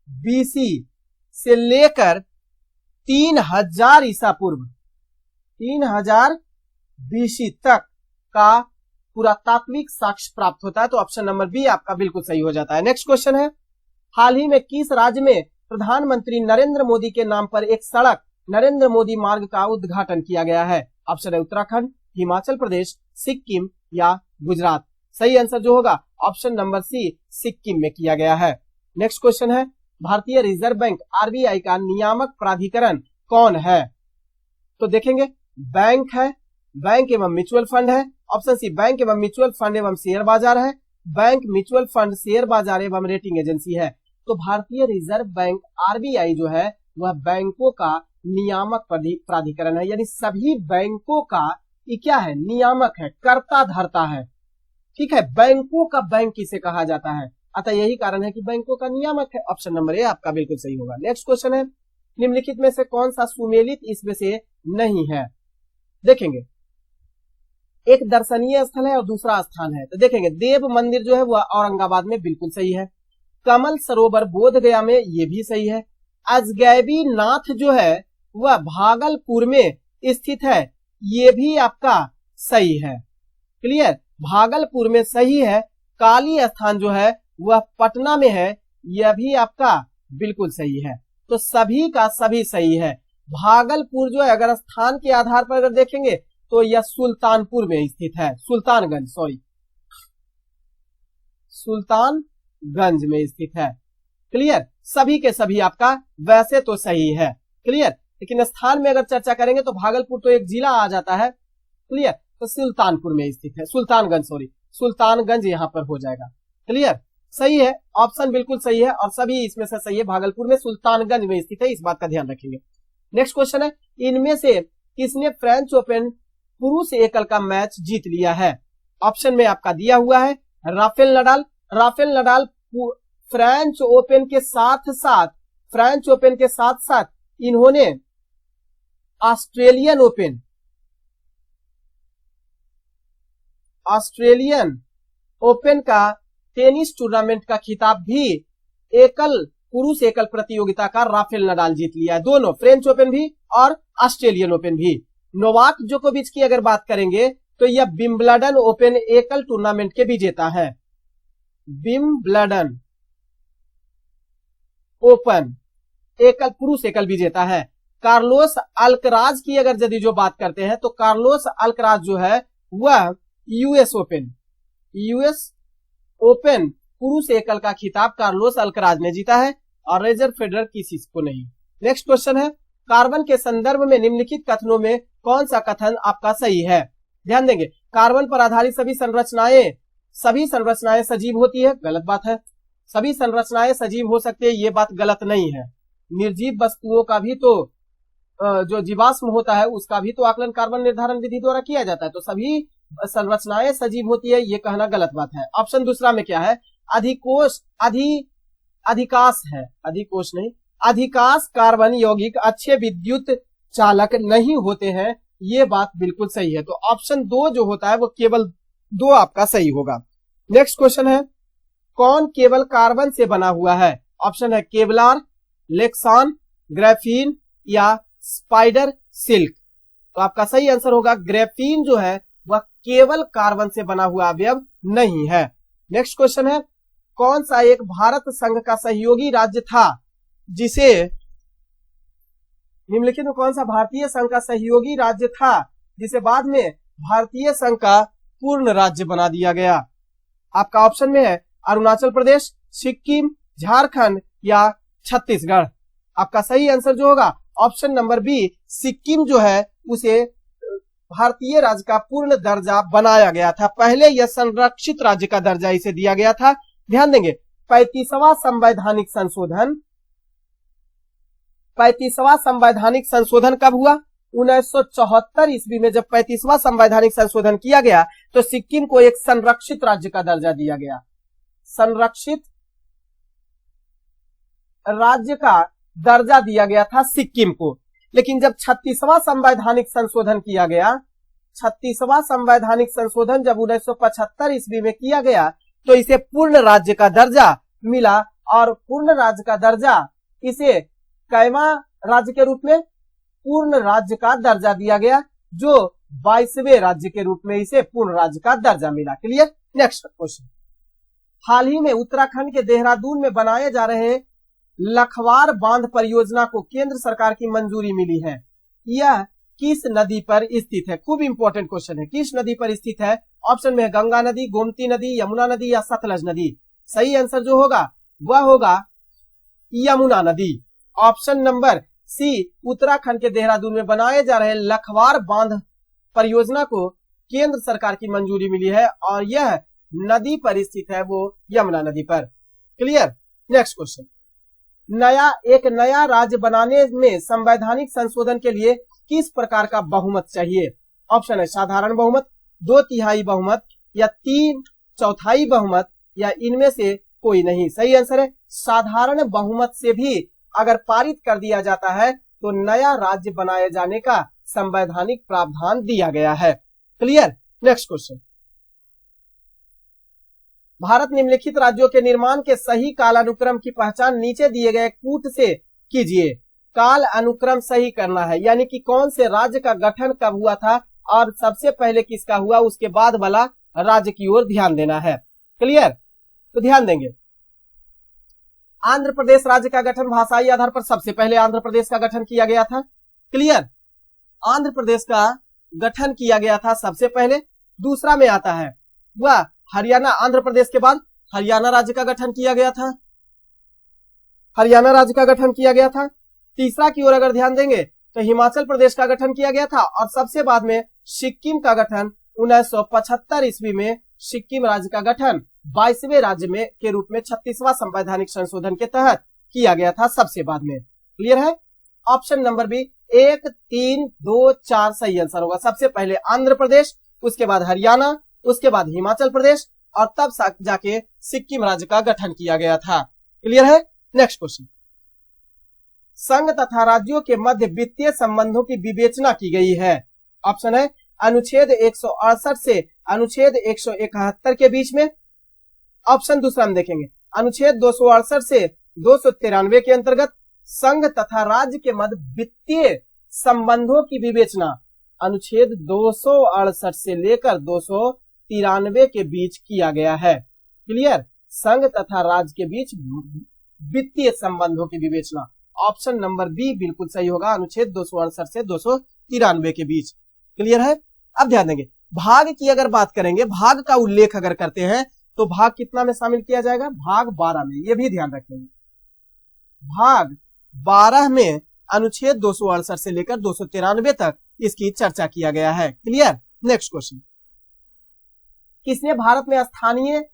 बीसी से लेकर 3000 ईसा पूर्व, 3000 बीसी तक का पुरातात्विक साक्ष्य प्राप्त होता है। तो ऑप्शन नंबर बी आपका बिल्कुल सही हो जाता है। नेक्स्ट क्वेश्चन है हाल ही में किस राज्य में प्रधानमंत्री नरेंद्र मोदी के नाम पर एक सड़क नरेंद्र मोदी मार्ग का उद्घाटन किया गया है। ऑप्शन है उत्तराखंड, हिमाचल प्रदेश, सिक्किम या गुजरात। सही आंसर जो होगा ऑप्शन नंबर सी, सिक्किम में किया गया है। नेक्स्ट क्वेश्चन है भारतीय रिजर्व बैंक आरबीआई का नियामक प्राधिकरण कौन है। तो देखेंगे बैंक है, बैंक एवं म्यूचुअल फंड है। ऑप्शन सी बैंक एवं म्यूचुअल फंड एवं शेयर बाजार है। बैंक, म्यूचुअल फंड, शेयर बाजार एवं रेटिंग एजेंसी है। तो भारतीय रिजर्व बैंक आरबीआई जो है वह बैंकों का नियामक प्राधिकरण है, यानी सभी बैंकों का ये क्या है, नियामक है, कर्ता धर्ता है। ठीक है, बैंकों का बैंक किसे कहा जाता है, अतः यही कारण है कि बैंकों का नियामक है। ऑप्शन नंबर ए आपका बिल्कुल सही होगा। नेक्स्ट क्वेश्चन है निम्नलिखित में से कौन सा सुमेलित इसमें से नहीं है। देखेंगे एक दर्शनीय स्थल है और दूसरा स्थान है। तो देखेंगे देव मंदिर जो है वह औरंगाबाद में, बिल्कुल सही है। कमल सरोवर बोध गया में, ये भी सही है। अजगैबी नाथ जो है वह भागलपुर में स्थित है, ये भी आपका सही है। क्लियर, भागलपुर में सही है। काली स्थान जो है वह पटना में है, यह भी आपका बिल्कुल सही है। तो सभी का सभी सही है। भागलपुर जो है अगर स्थान के आधार पर अगर देखेंगे तो यह सुल्तानपुर में स्थित है, सुल्तानगंज में स्थित है। क्लियर, सभी के सभी आपका वैसे तो सही है। क्लियर, लेकिन स्थान में अगर चर्चा करेंगे तो भागलपुर तो एक जिला आ जाता है। क्लियर, तो सुल्तानपुर में स्थित है, सुल्तानगंज यहां पर हो जाएगा। क्लियर, सही है, ऑप्शन बिल्कुल सही है और सभी इसमें से सही है। भागलपुर में सुल्तानगंज में स्थित है, इस बात का ध्यान रखेंगे। नेक्स्ट क्वेश्चन है इनमें से किसने फ्रेंच ओपन पुरुष एकल का मैच जीत लिया है। ऑप्शन में आपका दिया हुआ है राफेल नडाल फ्रेंच ओपन के साथ साथ इन्होंने ऑस्ट्रेलियन ओपन का टेनिस टूर्नामेंट का खिताब भी पुरुष एकल प्रतियोगिता का राफेल नडाल जीत लिया है। दोनों, फ्रेंच ओपन भी और ऑस्ट्रेलियन ओपन भी। नोवाक जोकोविच की अगर बात करेंगे तो यह विंबलडन ओपन एकल टूर्नामेंट के विजेता है। विंबलडन ओपन एकल पुरुष एकल विजेता है। कार्लोस अल्कराज की अगर यदि जो बात करते हैं तो कार्लोस अल्कराज जो है वह यूएस ओपन पुरुष एकल का खिताब कार्लोस अल्कराज ने जीता है और रोजर फेडरर किसी को नहीं। नेक्स्ट क्वेश्चन है, कार्बन के संदर्भ में निम्नलिखित कथनों में कौन सा कथन आपका सही है? ध्यान देंगे, कार्बन पर आधारित सभी संरचनाएं सजीव होती है, गलत बात है। सभी संरचनाएं सजीव हो सकती है, ये बात गलत नहीं है। निर्जीव वस्तुओं का भी तो जो जीवाश्म होता है उसका भी तो आकलन कार्बन निर्धारण विधि द्वारा किया जाता है, तो सभी संरचनाएं सजीव होती है, ये कहना गलत बात है। ऑप्शन दूसरा में क्या है? अधिकाश कार्बन यौगिक अच्छे विद्युत चालक नहीं होते हैं, ये बात बिल्कुल सही है। तो ऑप्शन 2 जो होता है वो केवल 2 आपका सही होगा। नेक्स्ट क्वेश्चन है, कौन केवल कार्बन से बना हुआ है? ऑप्शन है केवलार, लेक्सान, ग्रेफीन या स्पाइडर सिल्क। तो आपका सही आंसर होगा ग्रेफीन जो है वह केवल कार्बन से बना हुआ अवयव नहीं है। नेक्स्ट क्वेश्चन है, कौन सा एक भारत संघ का सहयोगी राज्य था जिसे निम्नलिखित में कौन सा भारतीय संघ का सहयोगी राज्य था जिसे बाद में भारतीय संघ का पूर्ण राज्य बना दिया गया? आपका ऑप्शन में है अरुणाचल प्रदेश, सिक्किम, झारखंड या छत्तीसगढ़। आपका सही आंसर जो होगा ऑप्शन नंबर बी, सिक्किम जो है उसे भारतीय राज्य का पूर्ण दर्जा बनाया गया था। पहले यह संरक्षित राज्य का दर्जा इसे दिया गया था। ध्यान देंगे, 35वां संवैधानिक संशोधन कब हुआ? 1974 ईस्वी में जब 35वां संवैधानिक संशोधन किया गया तो सिक्किम को एक संरक्षित राज्य का दर्जा दिया गया। संरक्षित राज्य का दर्जा दिया गया था सिक्किम को। लेकिन जब 36वां संवैधानिक संशोधन किया गया, 36वां संवैधानिक संशोधन जब 1975 ईस्वी में किया गया तो इसे पूर्ण राज्य का दर्जा मिला और पूर्ण राज्य का दर्जा इसे कैवा राज्य के रूप में पूर्ण राज्य का दर्जा दिया गया, जो 22वें राज्य के रूप में इसे पूर्ण राज्य का दर्जा मिला। क्लियर? नेक्स्ट क्वेश्चन, हाल ही में उत्तराखंड के देहरादून में बनाए जा रहे लखवार बांध परियोजना को केंद्र सरकार की मंजूरी मिली है। यह किस नदी पर स्थित है? खूब इंपॉर्टेंट क्वेश्चन है, किस नदी पर स्थित है? ऑप्शन में है गंगा नदी, गोमती नदी, यमुना नदी या सतलज नदी। सही आंसर जो होगा वह होगा यमुना नदी। ऑप्शन नंबर सी, उत्तराखंड के देहरादून में बनाए जा रहे लखवार बांध परियोजना को केंद्र सरकार की मंजूरी मिली है और यह नदी पर स्थित है, वो यमुना नदी पर। क्लियर? नेक्स्ट क्वेश्चन, एक नया राज्य बनाने में संवैधानिक संशोधन के लिए किस प्रकार का बहुमत चाहिए? ऑप्शन है साधारण बहुमत, 2/3 बहुमत या 3/4 बहुमत या इनमें से कोई नहीं। सही आंसर है साधारण बहुमत से भी अगर पारित कर दिया जाता है तो नया राज्य बनाए जाने का संवैधानिक प्रावधान दिया गया है। क्लियर? नेक्स्ट क्वेश्चन, भारत निम्नलिखित राज्यों के निर्माण के सही कालानुक्रम की पहचान नीचे दिए गए कूट से कीजिए। काल अनुक्रम सही करना है, यानी कि कौन से राज्य का गठन कब हुआ था और सबसे पहले किसका हुआ, उसके बाद वाला राज्य की ओर ध्यान देना है। क्लियर? तो ध्यान देंगे, आंध्र प्रदेश राज्य का गठन भाषाई आधार पर सबसे पहले आंध्र प्रदेश का गठन किया गया था। क्लियर? आंध्र प्रदेश का गठन किया गया था सबसे पहले। दूसरा में आता है वह हरियाणा, आंध्र प्रदेश के बाद हरियाणा राज्य का गठन किया गया था, हरियाणा राज्य का गठन किया गया था। तीसरा की ओर अगर ध्यान देंगे तो हिमाचल प्रदेश का गठन किया गया था और सबसे बाद में सिक्किम का गठन 1975 ईस्वी में सिक्किम राज्य का गठन 22वें राज्य में के रूप में 36वां संवैधानिक संशोधन के तहत किया गया था सबसे बाद में। क्लियर है? ऑप्शन नंबर बी 1, 3, 2, 4 सही आंसर होगा। सबसे पहले आंध्र प्रदेश, उसके बाद हरियाणा, उसके बाद हिमाचल प्रदेश और तब जाके सिक्किम राज्य का गठन किया गया था। क्लियर है? नेक्स्ट क्वेश्चन, संघ तथा राज्यों के मध्य वित्तीय संबंधों की विवेचना की गई है। ऑप्शन है अनुच्छेद 168 से अनुच्छेद 171 के बीच में। ऑप्शन दूसरा हम देखेंगे अनुच्छेद 268 से 293 के अंतर्गत संघ तथा राज्य के मध्य वित्तीय संबंधों की विवेचना अनुच्छेद 268 से लेकर 293 के बीच किया गया है। क्लियर? संघ तथा राज्य के बीच वित्तीय संबंधों की विवेचना। ऑप्शन नंबर बी बिल्कुल सही होगा, अनुच्छेद 268 से 293 के बीच। क्लियर है। अब ध्यान देंगे भाग की अगर बात करेंगे, भाग का उल्लेख अगर करते हैं तो भाग कितना में शामिल किया जाएगा, भाग 12 में, ये भी ध्यान रखेंगे। भाग 12 में अनुच्छेद 268 से लेकर 293 तक इसकी चर्चा किया गया है। क्लियर। नेक्स्ट क्वेश्चन, किसने भारत में स्थानीय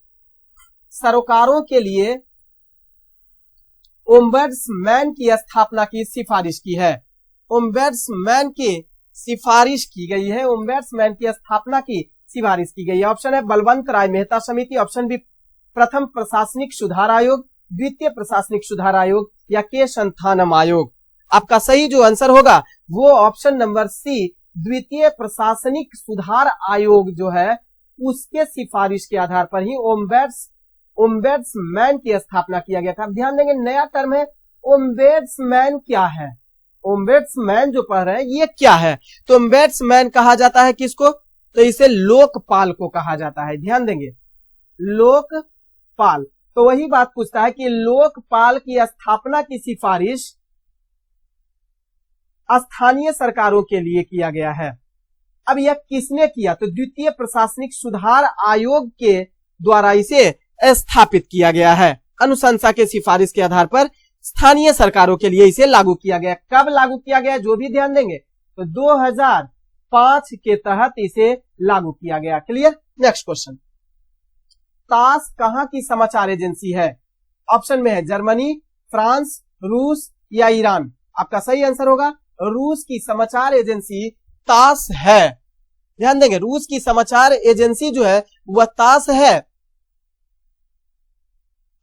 सरोकारों के लिए ओम्बड्समैन की स्थापना की सिफारिश की है। ओम्बड्समैन की सिफारिश की गई है, ओम्बड्समैन की स्थापना की सिफारिश की गई है। ऑप्शन है बलवंत राय मेहता समिति, ऑप्शन बी प्रथम प्रशासनिक सुधार आयोग, द्वितीय प्रशासनिक सुधार आयोग या के संथानम आयोग। आपका सही जो आंसर होगा वो ऑप्शन नंबर सी द्वितीय प्रशासनिक सुधार आयोग जो है उसके सिफारिश के आधार पर ही ओम्बड्समैन की स्थापना किया गया था। अब ध्यान देंगे नया टर्म है ओम्बड्समैन। क्या है ओम्बड्समैन जो पढ़ रहे हैं ये क्या है, तो ओम्बड्समैन कहा जाता है किसको, तो इसे लोकपाल को कहा जाता है। ध्यान देंगे लोकपाल, तो वही बात पूछता है कि लोकपाल की स्थापना की सिफारिश स्थानीय सरकारों के लिए किया गया है। अब यह किसने किया, तो द्वितीय प्रशासनिक सुधार आयोग के द्वारा इसे स्थापित किया गया है। अनुशंसा के सिफारिश के आधार पर स्थानीय सरकारों के लिए इसे लागू किया गया। कब लागू किया गया जो भी ध्यान देंगे तो 2005 के तहत इसे लागू किया गया। क्लियर। नेक्स्ट क्वेश्चन, तास कहां की समाचार एजेंसी है। ऑप्शन में है जर्मनी, फ्रांस, रूस या ईरान। आपका सही आंसर होगा रूस की समाचार एजेंसी तास है। ध्यान देंगे रूस की समाचार एजेंसी जो है वह तास है।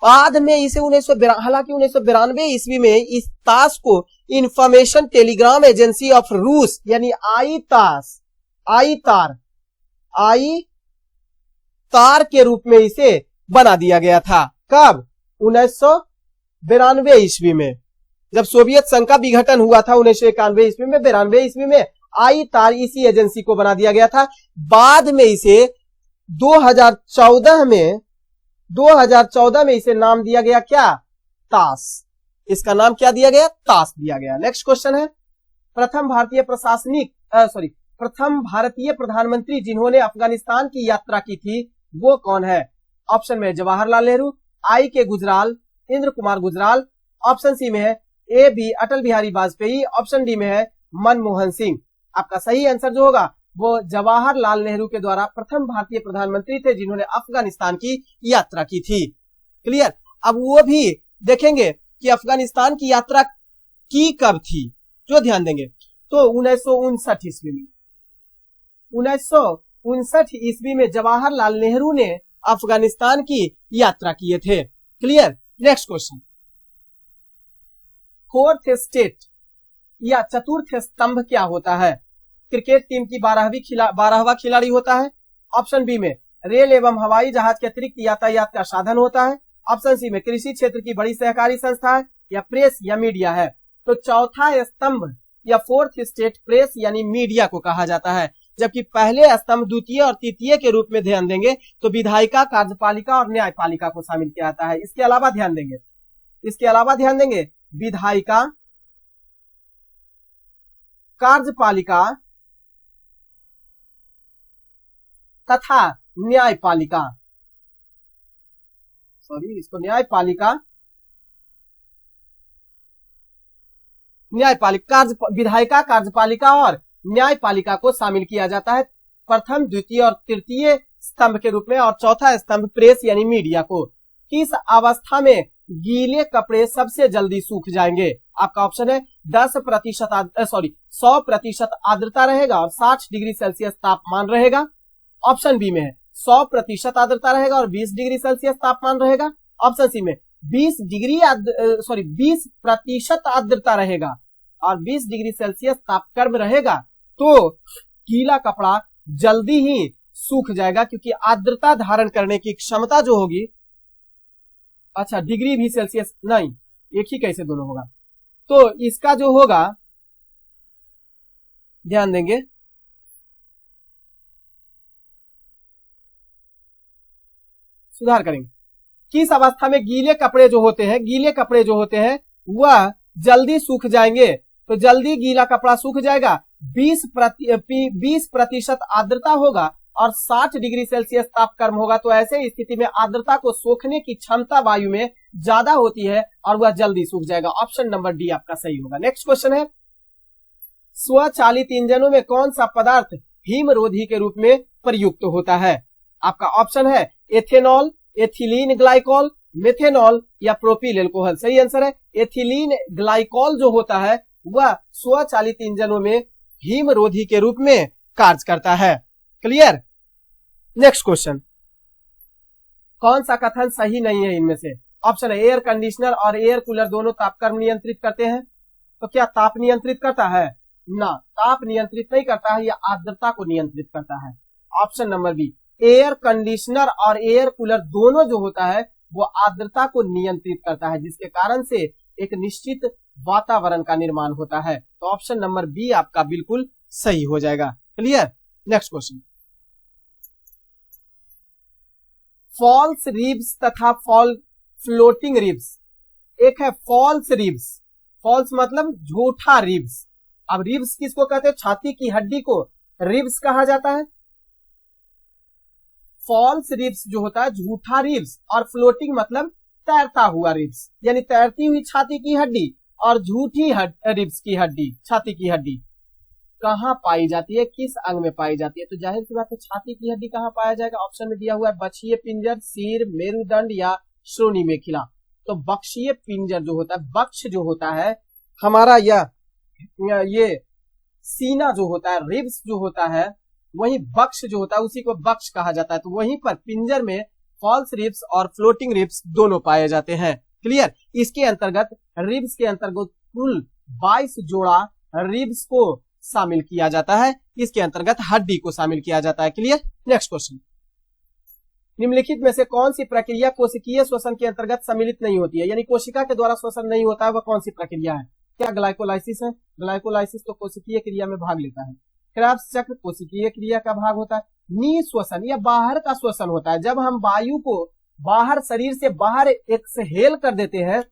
बाद में इसे हालांकि 1992 ईस्वी में इस तास को इंफॉर्मेशन टेलीग्राम एजेंसी ऑफ रूस यानी आई तार के रूप में इसे बना दिया गया था। कब, 1992 ईस्वी में, जब सोवियत संघ का विघटन हुआ था 1991 ईस्वी में, 92 ईस्वी में आई तार इसी एजेंसी को बना दिया गया था। बाद में इसे 2014 में इसे नाम दिया गया क्या, तास। इसका नाम क्या दिया गया, तास दिया गया। नेक्स्ट क्वेश्चन है प्रथम भारतीय प्रधानमंत्री जिन्होंने अफगानिस्तान की यात्रा की थी वो कौन है। ऑप्शन में Jawaharlal Nehru, I K Gujral, Inder Kumar Gujral, option C में है A B Atal Bihari Vajpayee, option D में है मनमोहन सिंह। आपका सही आंसर जो होगा वो जवाहरलाल नेहरू के द्वारा प्रथम भारतीय प्रधानमंत्री थे जिन्होंने अफगानिस्तान की यात्रा की थी। क्लियर। अब वो भी देखेंगे कि अफगानिस्तान की यात्रा की कब थी, जो ध्यान देंगे तो 1959 ईस्वी में। 1959 ईस्वी में जवाहरलाल नेहरू ने अफगानिस्तान की यात्रा किए थे। Clear. Next question, fourth state या चतुर्थ स्तंभ क्या होता है। क्रिकेट टीम की 12वां खिलाड़ी होता है। ऑप्शन बी में रेल एवं हवाई जहाज के अतिरिक्त यातायात का साधन होता है। ऑप्शन सी में कृषि क्षेत्र की बड़ी सहकारी संस्था है या प्रेस या मीडिया है। तो चौथा स्तंभ या फोर्थ स्टेट प्रेस यानी मीडिया को कहा जाता है, जबकि पहले स्तंभ द्वितीय और तृतीय के रूप में ध्यान देंगे तो विधायिका, कार्यपालिका और न्यायपालिका को शामिल किया जाता है। इसके अलावा ध्यान देंगे विधायिका, कार्यपालिका तथा न्यायपालिका, विधायिका, कार्यपालिका और न्यायपालिका को शामिल किया जाता है प्रथम, द्वितीय और तृतीय स्तंभ के रूप में, और चौथा स्तंभ प्रेस यानी मीडिया को। किस अवस्था में गीले कपड़े सबसे जल्दी सूख जाएंगे। आपका ऑप्शन है 100% आर्द्रता रहेगा और 60 डिग्री सेल्सियस तापमान रहेगा। ऑप्शन बी में है 100% आर्द्रता रहेगा और 20 डिग्री सेल्सियस तापमान रहेगा। ऑप्शन सी में 20% आर्द्रता रहेगा और 20 डिग्री सेल्सियस तापक्रम रहेगा। तो गीला कपड़ा जल्दी ही सूख जाएगा क्योंकि आर्द्रता धारण करने की क्षमता जो होगी, अच्छा डिग्री भी सेल्सियस नहीं, एक ही कैसे दोनों होगा, तो इसका जो होगा ध्यान देंगे सुधार करेंगे किस अवस्था में गीले कपड़े जो होते हैं वह जल्दी सूख जाएंगे? तो जल्दी गीला कपड़ा सूख जाएगा 20% आर्द्रता होगा और 60 डिग्री सेल्सियस तापक्रम होगा। तो ऐसे स्थिति में आर्द्रता को सोखने की क्षमता वायु में ज्यादा होती है और वह जल्दी सूख जाएगा। ऑप्शन नंबर डी आपका सही होगा। नेक्स्ट क्वेश्चन है, स्वचालित इंजनों में कौन सा पदार्थ हिमरोधी के रूप में प्रयुक्त होता है? आपका ऑप्शन है एथेनॉल, एथिलीन ग्लाइकॉल, मेथेनॉल या प्रोपिल एल्कोहल। सही आंसर है एथिलीन ग्लाइकॉल जो होता है वह स्वचालित इंजनों में हिमरोधी के रूप में कार्य करता है। क्लियर। नेक्स्ट क्वेश्चन, कौन सा कथन सही नहीं है इनमें से? ऑप्शन है एयर कंडीशनर और एयर कूलर दोनों तापक्रम नियंत्रित करते हैं। तो क्या ताप नियंत्रित करता है? ना, ताप नियंत्रित नहीं करता है, यह आर्द्रता को नियंत्रित करता है। Option number B, air conditioner और एयर कूलर दोनों जो होता है वो आर्द्रता को नियंत्रित करता है, जिसके कारण से एक निश्चित वातावरण का निर्माण होता है। तो ऑप्शन नंबर बी आपका बिल्कुल सही हो जाएगा। Clear. Next question, false ribs तथा फ्लोटिंग रिब्स। एक है फॉल्स रिब्स, फॉल्स मतलब झूठा रिब्स। अब रिब्स किसको कहते हैं? छाती की हड्डी को रिब्स कहा जाता है। फॉल्स रिब्स जो होता है झूठा रिब्स, और फ्लोटिंग मतलब तैरता हुआ रिब्स, यानी तैरती हुई छाती की हड्डी और झूठी रिब्स की हड्डी, छाती की हड्डी कहां पाई जाती है, किस अंग में पाई जाती है? तो जाहिर सी बात है छाती की हड्डी कहां पाया जाएगा? ऑप्शन में दिया हुआ है बक्षीय पिंजर, सिर, मेरुदंड या श्रोणि मेखिला। तो बक्षीय पिंजर जो होता है, बक्ष जो होता है हमारा ये सीना जो होता है, रिब्स जो होता है, वही बक्ष जो होता है उसी को बक्ष कहा जाता है। तो वहीं पर पिंजर में फॉल्स रिब्स और फ्लोटिंग रिब्स दोनों पाए जाते हैं। क्लियर। इसके अंतर्गत रिब्स के अंतर्गत कुल 22 जोड़ा रिब्स को शामिल किया जाता है, इसके अंतर्गत हड्डी को शामिल किया जाता है। क्लियर। नेक्स्ट क्वेश्चन, निम्नलिखित में से कौन सी प्रक्रिया कोशिकीय श्वसन के अंतर्गत सम्मिलित नहीं होती है? यानी कोशिका के द्वारा श्वसन नहीं होता है, वह कौन सी प्रक्रिया है? क्या ग्लाइकोलाइसिस है? ग्लाइकोलाइसिस तो कोशिकीय क्रिया में भाग लेता है। क्रेब्स चक्र कोशिकीय क्रिया का भाग होता है। निःश्वसन या बाहर का श्वसन होता है, जब हम वायु को बाहर शरीर से बाहर एक्सहेल कर देते हैं,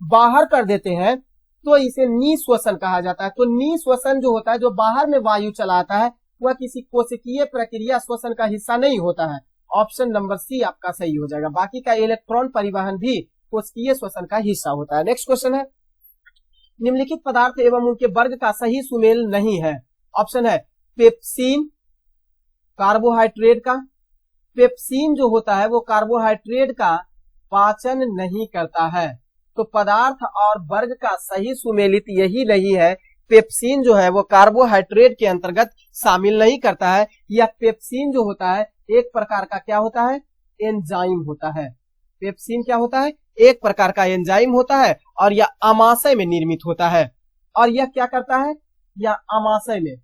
बाहर कर देते हैं, तो इसे निःश्वसन कहा जाता है। तो निःश्वसन जो होता है, जो बाहर में वायु चलाता है, वह किसी कोशिकीय प्रक्रिया श्वसन का हिस्सा नहीं होता है। ऑप्शन नंबर सी आपका सही हो जाएगा। बाकी का इलेक्ट्रॉन परिवहन भी कोशिकीय श्वसन का हिस्सा होता है। नेक्स्ट क्वेश्चन है, निम्नलिखित पदार्थ एवं उनके वर्ग का सही सुमेल नहीं है। ऑप्शन है पेप्सिन, कार्बोहाइड्रेट का। पेप्सिन जो होता है वो कार्बोहाइड्रेट का पाचन नहीं करता है। तो पदार्थ और वर्ग का सही सुमेलित यही नहीं है। पेप्सिन जो है वो कार्बोहाइड्रेट के अंतर्गत शामिल नहीं करता है। यह पेप्सिन जो होता है एक प्रकार का क्या होता है? एंजाइम होता है। पेप्सिन क्या होता है? एक प्रकार का एंजाइम होता है और यह अमाशय में निर्मित होता है। और यह क्या करता है? यह अमाशय में,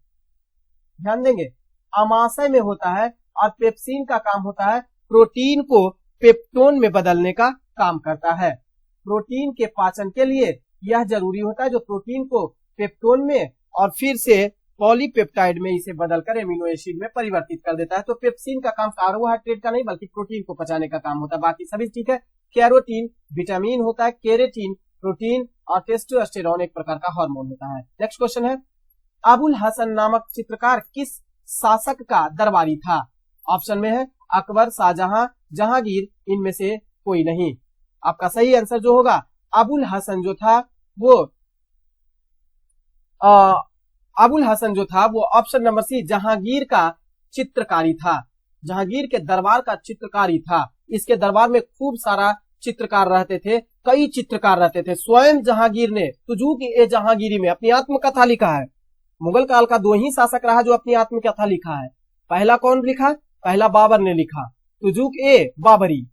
ध्यान देंगे, अमाशय में होता है। और पेप्सिन का काम होता है प्रोटीन को पेप्टोन में बदलने का काम करता है। प्रोटीन के पाचन के लिए यह जरूरी होता है, जो प्रोटीन को पेप्टोन में और फिर से पॉलीपेप्टाइड में इसे बदलकर एमिनो एसिड में परिवर्तित कर देता है। तो पेप्सिन का काम कार्बोहाइड्रेट का नहीं बल्कि प्रोटीन को पचाने का काम होता है। बाकी सभी ठीक है। कैरोटीन विटामिन होता है, केरेटिन प्रोटीन और टेस्टोस्टेरोन एक प्रकार का हार्मोन होता है। नेक्स्ट क्वेश्चन है, अबुल हसन नामक चित्रकार किस शासक का दरबारी था? ऑप्शन में है अकबर, शाहजहां, जहांगीर, इनमें से कोई नहीं। आपका सही आंसर जो होगा अबुल हसन जो था वो ऑप्शन नंबर सी जहांगीर का चित्रकारी था। जहांगीर के दरबार का चित्रकारी था। इसके दरबार में खूब सारा चित्रकार रहते थे, कई चित्रकार रहते थे। स्वयं जहांगीर ने तुजूक-ए जहांगीरी में अपनी आत्मकथा लिखा है। मुगल काल का 2 ही शासक रहा जो अपनी आत्मकथा लिखा है। पहला कौन लिखा? पहला बाबर ने लिखा, तुजूक-ए बाबरी।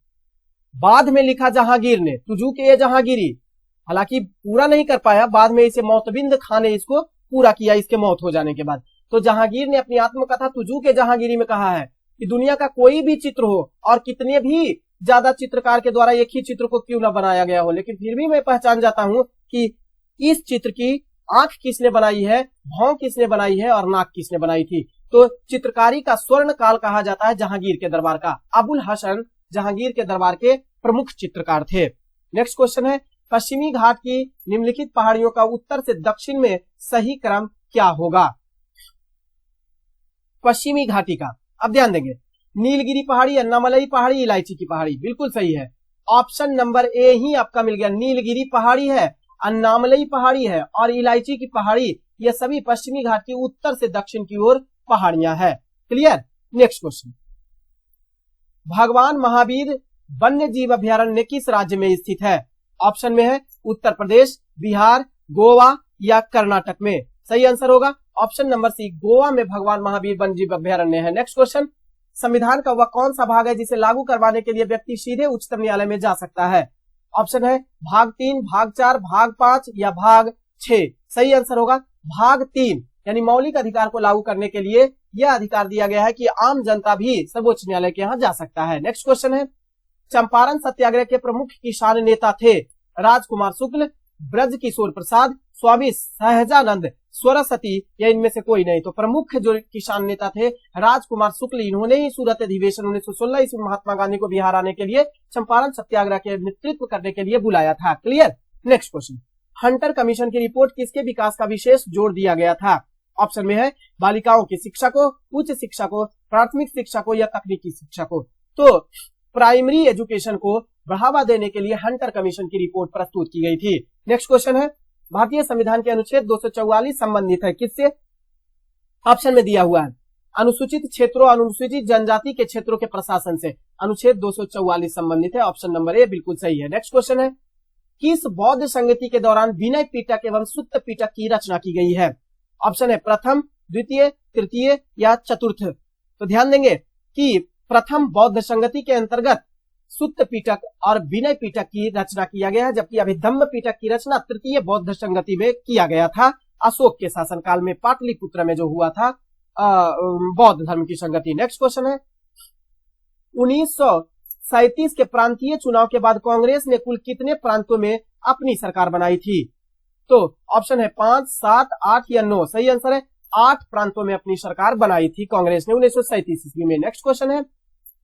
बाद में लिखा जहांगीर ने, तुजूक-ए जहांगीरी। हालांकि पूरा नहीं कर पाया, बाद में इसे मोतबिंद खान ने इसको पूरा किया इसके मौत हो जाने के बाद। तो जहांगीर ने अपनी आत्मकथा तुजूक-ए जहांगीरी में कहा है कि दुनिया का कोई भी चित्र हो और कितने भी ज्यादा चित्रकार के द्वारा एक ही चित्र को क्यों न बनाया गया हो, लेकिन फिर भी मैं पहचान जाता हूं कि इस चित्र की आंख किसने बनाई है, भौं किसने बनाई है और नाक किसने बनाई थी। तो चित्रकारी का स्वर्ण काल कहा जाता है जहांगीर के दरबार का। अबुल हसन जहांगीर के दरबार के प्रमुख चित्रकार थे। नेक्स्ट क्वेश्चन है, पश्चिमी घाट की निम्नलिखित पहाड़ियों का उत्तर से दक्षिण में सही क्रम क्या होगा? पश्चिमी घाटी का अब ध्यान देंगे, नीलगिरी पहाड़ी, अन्नामलई पहाड़ी, इलायची की पहाड़ी, बिल्कुल सही है। ऑप्शन नंबर ए ही आपका मिल गया, नीलगिरी पहाड़ी है, अन्नामलई पहाड़ी है और इलायची की पहाड़ी, ये सभी पश्चिमी घाट की उत्तर से दक्षिण की ओर पहाड़ियां हैं। क्लियर। नेक्स्ट क्वेश्चन, भगवान महावीर वन्य जीव अभयारण्य किस राज्य में स्थित है? ऑप्शन में है उत्तर प्रदेश, बिहार, गोवा या कर्नाटक में। सही आंसर होगा ऑप्शन नंबर सी, गोवा में भगवान महावीर वन्य जीव अभयारण्य है। नेक्स्ट क्वेश्चन, संविधान का वह कौन सा भाग है जिसे लागू करवाने के लिए व्यक्ति सीधे उच्चतम न्यायालय में जा सकता है? ऑप्शन है भाग 3, भाग 4, भाग 5 या भाग 6। सही आंसर होगा भाग 3, यानी मौलिक अधिकार को लागू करने के लिए यह अधिकार दिया गया है कि आम जनता भी सर्वोच्च न्यायालय के यहां जा सकता है। नेक्स्ट क्वेश्चन है, चंपारण सत्याग्रह के प्रमुख किसान नेता थे? राजकुमार शुक्ल, ब्रजकिशोर प्रसाद, स्वामी सहजानंद सरस्वती या इनमें से कोई नहीं। तो प्रमुख जो किसान नेता थे राजकुमार शुक्ल, इन्होंने ही सूरत अधिवेशन 1916 ईस्वी महात्मा गांधी को बिहार आने के लिए चंपारण सत्याग्रह के नेतृत्व करने के लिए बुलाया था। Clear. Next question, Hunter commission की रिपोर्ट किसके विकास का विशेष जोर दिया गया था? ऑप्शन में है बालिकाओं की शिक्षा को, उच्च शिक्षा को, प्राथमिक शिक्षा को या तकनीकी शिक्षा को। तो प्राइमरी एजुकेशन को बढ़ावा देने के लिए हंटर कमीशन की रिपोर्ट प्रस्तुत की गई थी। नेक्स्ट क्वेश्चन है, भारतीय संविधान के अनुच्छेद 244 संबंधित है किससे? ऑप्शन में दिया हुआ है अनुसूचित क्षेत्रों, अनुसूचित जनजाति के क्षेत्रों के प्रशासन से। अनुच्छेद 244 संबंधित है, ऑप्शन नंबर ए बिल्कुल सही है। नेक्स्ट क्वेश्चन है, किस बौद्ध संगति के दौरान विनय पिटक एवं सुत्त पिटक की रचना की गई है? ऑप्शन है प्रथम, द्वितीय, तृतीय या चतुर्थ। तो ध्यान देंगे कि प्रथम बौद्ध संगति के अंतर्गत सुत्त पिटक और विनय पिटक की रचना किया गया है, जबकि अभिधम्म पिटक की रचना तृतीय बौद्ध संगति में किया गया था, अशोक के शासनकाल में पाटलिपुत्र में जो हुआ था बौद्ध धर्म की संगति। नेक्स्ट क्वेश्चन है, 1937 के प्रांतीय चुनाव के बाद कांग्रेस ने कुल कितने प्रांतों में अपनी सरकार बनाई थी? तो ऑप्शन है 5, 7, 8 या 9। सही आंसर है 8 प्रांतों में अपनी सरकार बनाई थी कांग्रेस ने 1937 ईस्वी में। नेक्स्ट क्वेश्चन है,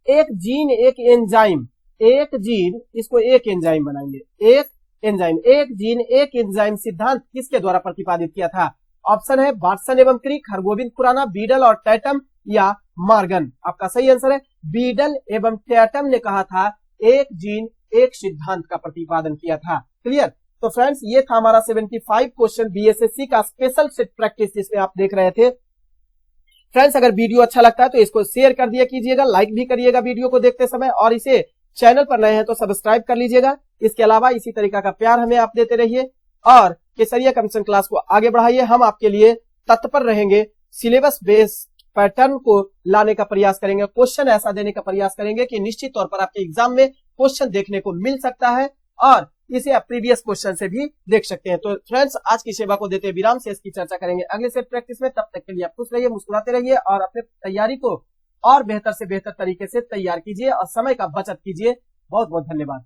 एक जीन एक एंजाइम, एक जीन, इसको एक एंजाइम बनाएंगे, एक एंजाइम, एक जीन एक एंजाइम सिद्धांत किसके द्वारा प्रतिपादित किया था? ऑप्शन है वाटसन एवं क्रिक, हरगोविंद खुराना, बीडल और टैटम या मॉर्गन। आपका सही आंसर है बीडल एवं टैटम ने कहा था एक जीन एक सिद्धांत का प्रतिपादन किया था। क्लियर। तो फ्रेंड्स, ये था हमारा 75 क्वेश्चन बीएसएससी का स्पेशल सेट प्रैक्टिस जिसमें आप देख रहे थे। फ्रेंड्स, अगर वीडियो अच्छा लगता है तो इसको शेयर कर दिया कीजिएगा, लाइक भी करिएगा वीडियो को देखते समय, और इसे चैनल पर नए हैं तो सब्सक्राइब कर लीजिएगा। इसके अलावा इसी तरीका का प्यार हमें आप देते रहिए और केसरिया कमीशन क्लास को आगे बढ़ाइए। हम आपके लिए तत्पर रहेंगे, सिलेबस बेस्ड पैटर्न को लाने का प्रयास करेंगे, क्वेश्चन ऐसा देने का प्रयास करेंगे कि निश्चित तौर पर आपके एग्जाम में क्वेश्चन देखने को मिल सकता है और इसे आप प्रीवियस क्वेश्चन से भी देख सकते हैं। तो फ्रेंड्स, आज की सेवा को देते विराम से इसकी चर्चा करेंगे अगले सेट प्रैक्टिस में। तब तक के लिए आप खुश रहिए, मुस्कुराते रहिए और अपने तैयारी को और बेहतर से बेहतर तरीके से तैयार कीजिए और समय का बचत कीजिए। बहुत बहुत धन्यवाद।